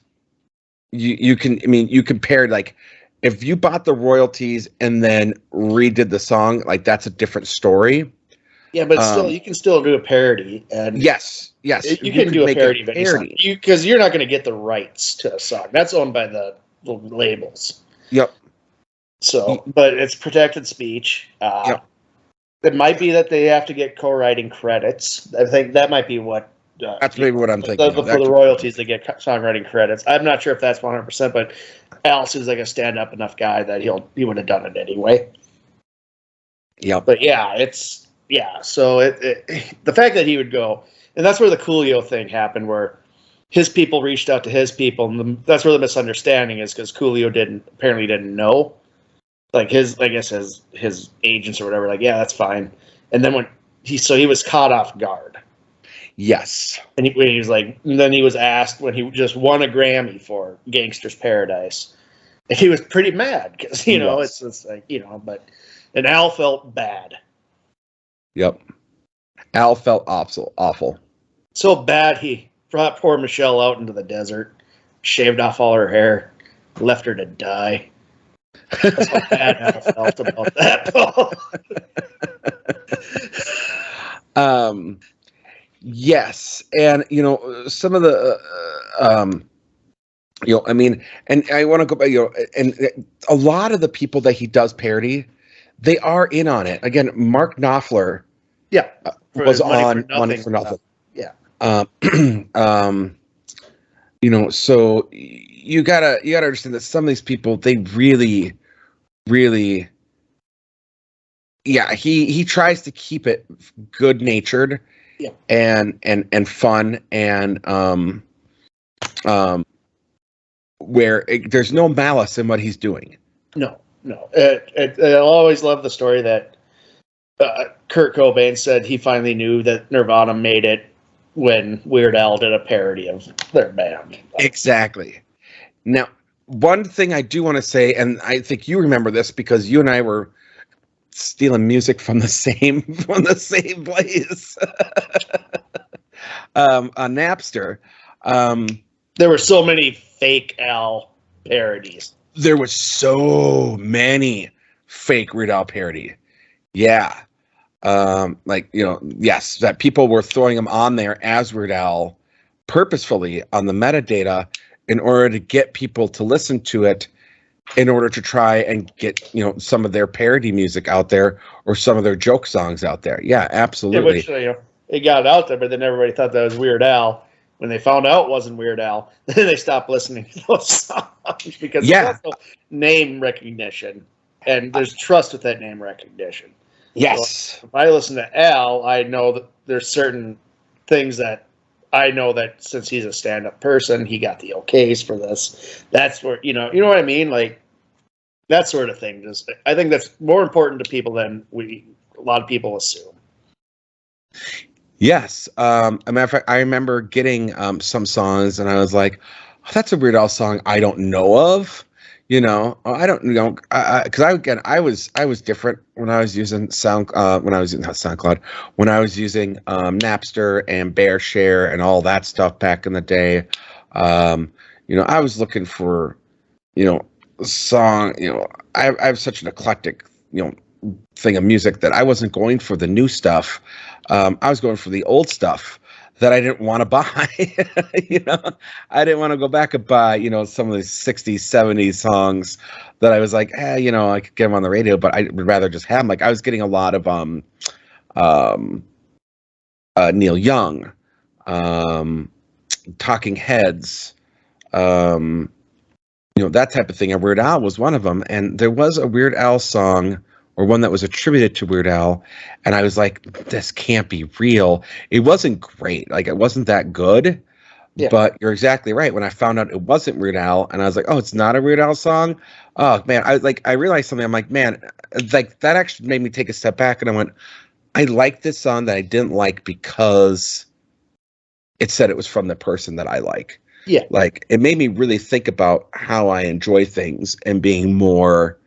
you can. I mean, you compare like. If you bought the royalties and then redid the song, like that's a different story. Yeah, but still, you can still do a parody. And yes, you can do a parody of any song because you're not going to get the rights to a song. That's owned by the labels. Yep. So, but it's protected speech. Yep. It might be that they have to get co-writing credits. I think that might be what. That's maybe what I'm thinking. For the royalties, they get songwriting credits. I'm not sure if that's 100%, but Al seems like a stand-up enough guy that he would have done it anyway. Yeah. But yeah, So the fact that he would go, and that's where the Coolio thing happened, where his people reached out to his people, and that's where the misunderstanding is because Coolio apparently didn't know, like his agents or whatever, like yeah, that's fine, and then when he was caught off guard. Yes. And he was like, and then he was asked when he just won a Grammy for Gangster's Paradise. And he was pretty mad because, it's like, and Al felt bad. Yep. Al felt awful. So bad he brought poor Michelle out into the desert, shaved off all her hair, left her to die. That's how bad Al felt about that, Paul. Yes, and some of the, I mean, and I want to go back, and a lot of the people that he does parody, they are in on it. Again, Mark Knopfler, was on Money for Nothing. Yeah. So you gotta understand that some of these people, they really, really, he tries to keep it good natured. Yeah. And fun and where there's no malice in what he's doing. No. I'll always love the story that Kurt Cobain said he finally knew that Nirvana made it when Weird Al did a parody of their band. Exactly. Now, one thing I do want to say, and I think you remember this because you and I were stealing music from the same place on Napster. There were so many fake Al parodies. There was so many fake Weird Al parody. Yeah. Yes, that people were throwing them on there as Weird Al purposefully on the metadata in order to get people to listen to it, in order to try and get, some of their parody music out there or some of their joke songs out there. Yeah, absolutely. Yeah, which, it got out there, but then everybody thought that was Weird Al. When they found out it wasn't Weird Al, then they stopped listening to those songs because there's also name recognition, and there's trust with that name recognition. Yes. So if I listen to Al, I know that there's certain things that I know that since he's a stand-up person, he got the okays for this. That's where, you know what I mean? Like, that sort of thing. Just, I think that's more important to people than a lot of people assume. Yes. As a matter of fact, I remember getting some songs, and I was like, oh, that's a Weird Al song I don't know of. I don't know, because I was different when I was using SoundCloud, when I was using Napster and BearShare and all that stuff back in the day. I was looking for, song. I have such an eclectic, thing of music that I wasn't going for the new stuff. I was going for the old stuff that I didn't want to buy. You know, I didn't want to go back and buy, you know, some of these 60s, 70s songs that I was like, you know, I could get them on the radio, but I would rather just have them. Like I was getting a lot of Neil Young, Talking Heads, you know, that type of thing. And Weird Al was one of them. And there was a Weird Al song, or one that was attributed to Weird Al, and I was like, this can't be real. It wasn't great. Like, it wasn't that good. Yeah. But you're exactly right. When I found out it wasn't Weird Al, and I was like, oh, it's not a Weird Al song? Oh, man. I realized something. I'm like, man, like, that actually made me take a step back, and I went, I like this song that I didn't like because it said it was from the person that I like. Yeah. Like, it made me really think about how I enjoy things and being more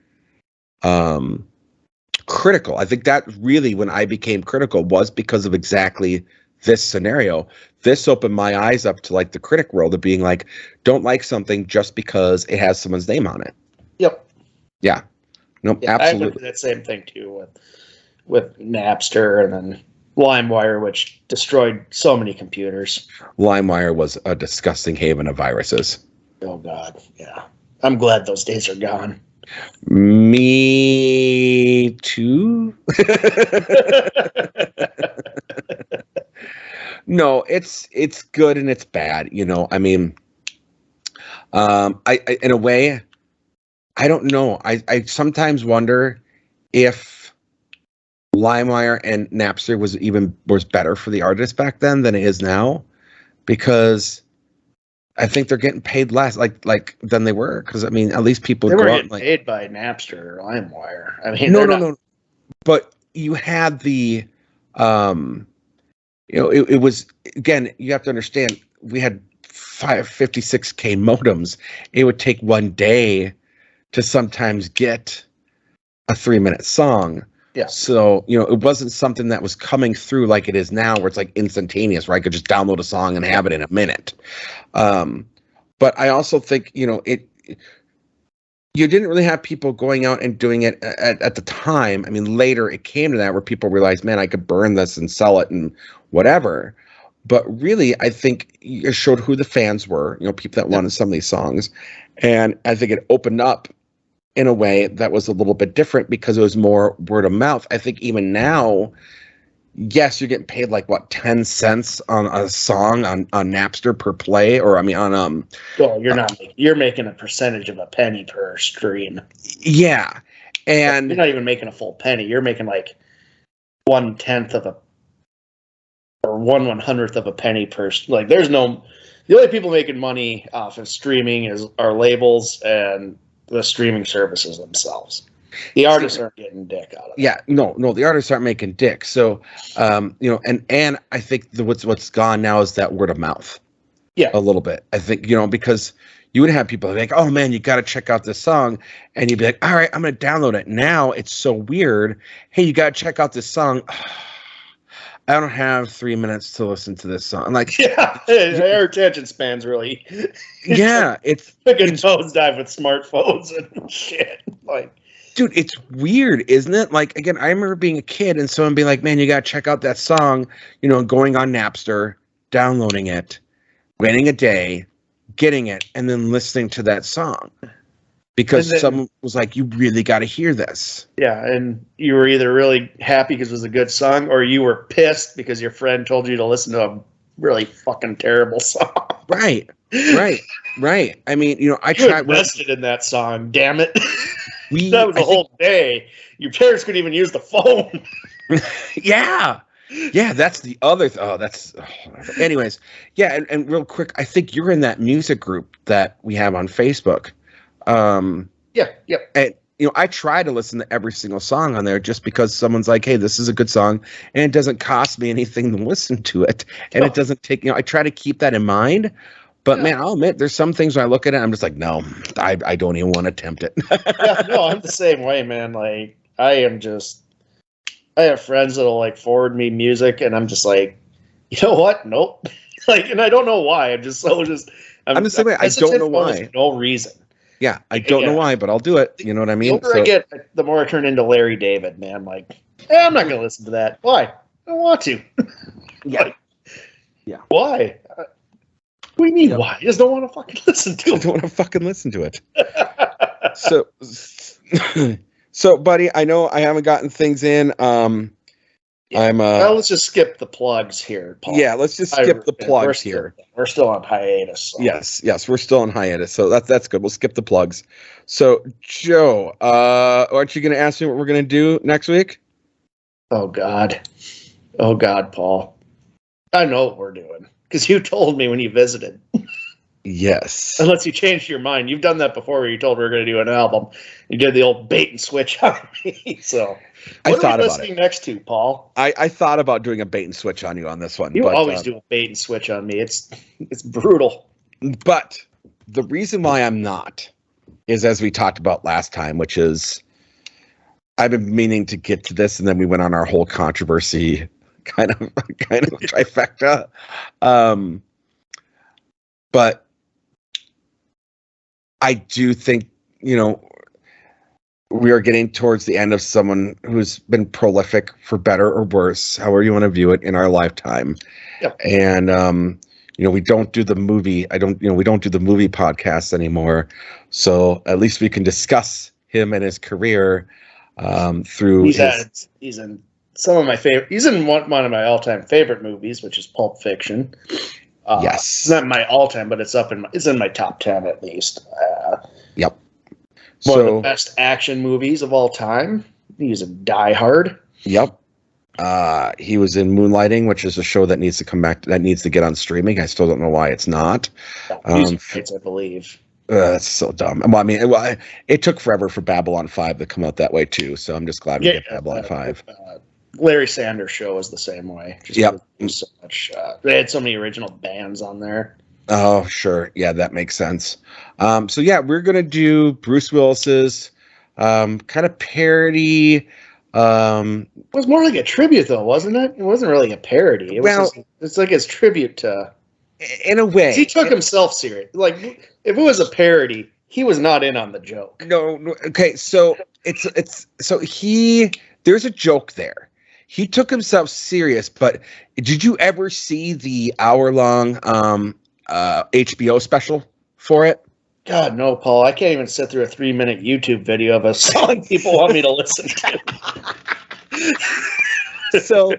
critical. I think that really, when I became critical, was because of exactly this scenario. This opened my eyes up to, like, the critic world of being like, don't like something just because it has someone's name on it. Yep. Yeah. Nope. Yeah, absolutely. I went through that same thing too with Napster and then LimeWire, which destroyed so many computers. LimeWire was a disgusting haven of viruses. Oh God, yeah. I'm glad those days are gone. Me too. No, it's good and it's bad. You know, I mean, I in a way, I don't know. I sometimes wonder if LimeWire and Napster was better for the artists back then than it is now, because I think they're getting paid less, like than they were. Because I mean, at least people they were getting paid by Napster or LimeWire. I mean, no. But you had the, you know, it was, again, you have to understand, we had 56K modems. It would take one day to sometimes get a 3-minute song. Yeah. So, you know, it wasn't something that was coming through like it is now, where it's like instantaneous, where I could just download a song and have it in a minute. But I also think, you know, you didn't really have people going out and doing it at the time. I mean, later it came to that where people realized, man, I could burn this and sell it and whatever. But really, I think it showed who the fans were, you know, people that wanted some of these songs. And I think it opened up in a way that was a little bit different because it was more word of mouth. I think even now, yes, you're getting paid like what, 10 cents on a song on Napster per play, or I mean on well, you're making a percentage of a penny per stream. Yeah. And you're not even making a full penny. You're making like 1/10 of a or 1/100th of a penny per, like there's no, the only people making money off of streaming are labels and the streaming services themselves. The artists aren't getting dick out of it. Yeah, no, the artists aren't making dick. So, you know, and I think what's gone now is that word of mouth. Yeah, a little bit. I think, you know, because you would have people like, oh man, you got to check out this song, and you'd be like, all right, I'm gonna download it. Now it's so weird. Hey, you got to check out this song. I don't have 3 minutes to listen to this song. Like, yeah, our attention span's really, yeah, it's fucking nosedive with smartphones and shit. Like, dude, it's weird, isn't it? Like, again, I remember being a kid and someone being like, man, you got to check out that song, you know, going on Napster, downloading it, waiting a day, getting it, and then listening to that song. Because then, someone was like, you really got to hear this. Yeah, and you were either really happy because it was a good song, or you were pissed because your friend told you to listen to a really fucking terrible song. Right. I mean, you know, I tried invested in that song, damn it. That was a whole day. Your parents couldn't even use the phone. Yeah, that's the other. Anyways, yeah, and real quick, I think you're in that music group that we have on Facebook. Yeah. And you know, I try to listen to every single song on there just because someone's like, hey, this is a good song, and it doesn't cost me anything to listen to it, and it doesn't take, you know, I try to keep that in mind. But man, I'll admit, there's some things when I look at it, I'm just like, no, I don't even want to attempt it. Yeah, no, I'm the same way, man. Like, I have friends that'll like forward me music, and I'm just like, you know what? Nope. Like, and I don't know why. I'm the same way. I don't know why. No reason. Yeah, I don't know why, but I'll do it. You know what I mean? The older I get, the more I turn into Larry David, man. Like, I'm not going to listen to that. Why? I don't want to. Yeah. Yeah. Why? What do you mean, why? You just don't want to fucking listen to it. I don't want to fucking listen to it. So, buddy, I know I haven't gotten things in. Well, let's just skip the plugs here, Paul. Yeah, let's just skip the plugs here. We're still on hiatus. So. Yes, we're still on hiatus, so that's good. We'll skip the plugs. So, Joe, aren't you going to ask me what we're going to do next week? Oh God, Paul. I know what we're doing because you told me when you visited. Yes. Unless you changed your mind. You've done that before where you told me we were going to do an album. You did the old bait and switch on me. So I thought are we about listening it. next to, Paul? I thought about doing a bait and switch on you on this one. You always do a bait and switch on me. It's brutal. But the reason why I'm not is, as we talked about last time, which is I've been meaning to get to this, and then we went on our whole controversy kind of trifecta. But I do think, we are getting towards the end of someone who's been prolific, for better or worse, however you want to view it, in our lifetime. Yep. And we don't do the movie. We don't do the movie podcast anymore. So at least we can discuss him and his career through. He's in some of my favorite. He's in one of my all-time favorite movies, which is Pulp Fiction. Yes, it's not my all-time, but it's in my top 10 at least. Yep. One of the best action movies of all time. He's a Die Hard. Yep. He was in Moonlighting, which is a show that needs to come back. That needs to get on streaming. I still don't know why it's not. Music rights, I believe. That's so dumb. Well, I mean, it took forever for Babylon 5 to come out that way too. So I'm just glad we get Babylon 5. Larry Sanders Show was the same way. Yep. So much. They had so many original bands on there. Oh, sure. Yeah, that makes sense. So yeah, we're gonna do Bruce Willis's kind of parody. It was more like a tribute, though, wasn't it? It wasn't really a parody. It's like his tribute to. In a way, he took himself serious. Like, if it was a parody, he was not in on the joke. No. Okay, so there's a joke there. He took himself serious, but did you ever see the hour-long HBO special for it? God, no, Paul. I can't even sit through a 3-minute YouTube video of a song people want me to listen to. So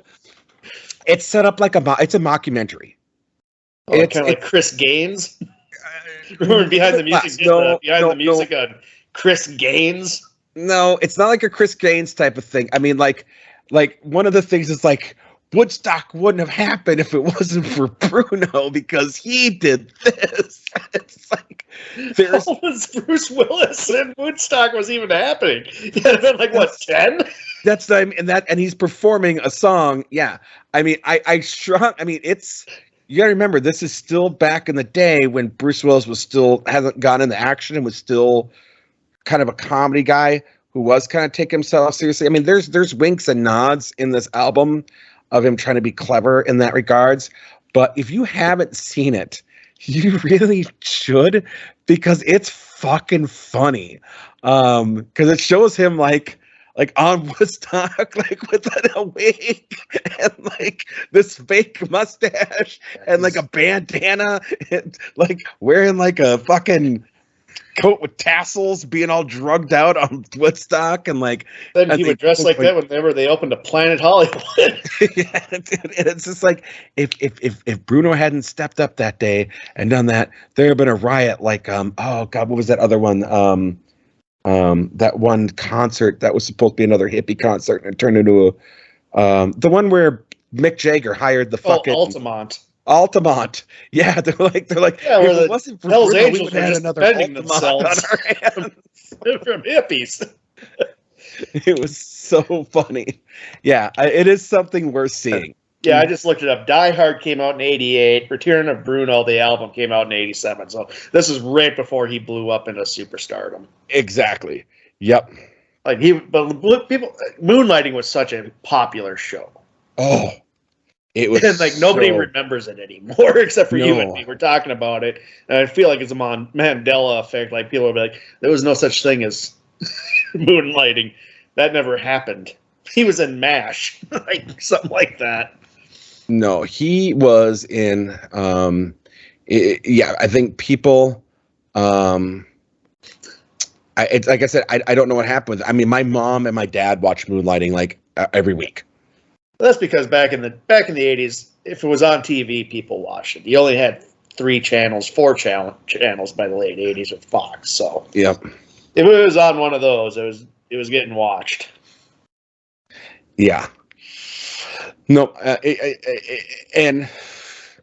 it's set up like it's a mockumentary. Oh, it's kind of like Chris Gaines. Remember behind the music? The music on Chris Gaines. No, it's not like a Chris Gaines type of thing. I mean, like one of the things is like Woodstock wouldn't have happened if it wasn't for Bruno because he did this. It's like how was Bruce Willis and Woodstock was even happening? He had been like what 10? That's the and he's performing a song. Yeah, I mean, it's. You got to remember, this is still back in the day when Bruce Willis hasn't gone into action and was still kind of a comedy guy who was kind of taking himself seriously. I mean, there's winks and nods in this album of him trying to be clever in that regards. But if you haven't seen it, you really should, because it's fucking funny. Because it shows him like on Woodstock, like with a wig and like this fake mustache and like a bandana and like wearing like a fucking coat with tassels, being all drugged out on Woodstock, and like then he would dress like that whenever they opened a Planet Hollywood. Yeah, and it's just like if Bruno hadn't stepped up that day and done that, there had been a riot. Like oh god, what was that other one? That one concert that was supposed to be another hippie concert and it turned into the one where Mick Jagger hired the fucking Altamont. Yeah, they're like yeah, if it wasn't for Hell's Bruno, Angels we would have had another Altamont on our hands. From hippies. It was so funny. Yeah, it is something worth seeing. Yeah, I just looked it up. Die Hard came out in 88. Return of Bruno, the album, came out in 87. So this is right before he blew up into superstardom. Exactly. Yep. But Moonlighting was such a popular show. Oh, it was. And like nobody remembers it anymore except for you and me. We're talking about it, and I feel like it's a Mandela effect. Like people will be like, "There was no such thing as Moonlighting. That never happened. He was in MASH, like something like that." No, he was in. I think people. It's like I said, I don't know what happened. I mean, my mom and my dad watched Moonlighting like every week. Well, that's because back in the 80s, if it was on TV, people watched it. You only had 4 channels by the late 80s with Fox. So Yep. If it was on one of those, it was getting watched. Yeah. No, and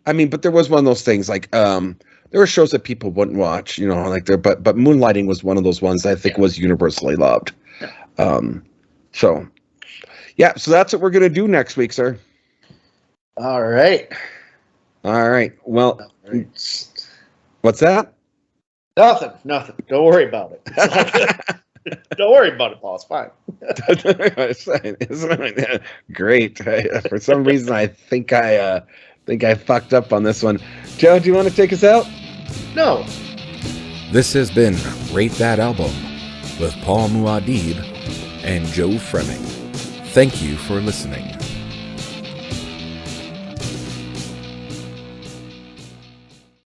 I mean, but there was one of those things like there were shows that people wouldn't watch, like there, but Moonlighting was one of those ones that I think was universally loved. So that's what we're gonna do next week, sir. All right. Well, what's that? Nothing. Don't worry about it. Don't worry about it, Paul. It's fine. It's fine. Great. For some reason, I think I fucked up on this one. Joe, do you want to take us out? No. This has been Rate That Album with Paul Muad'Dib and Joe Fremming. Thank you for listening.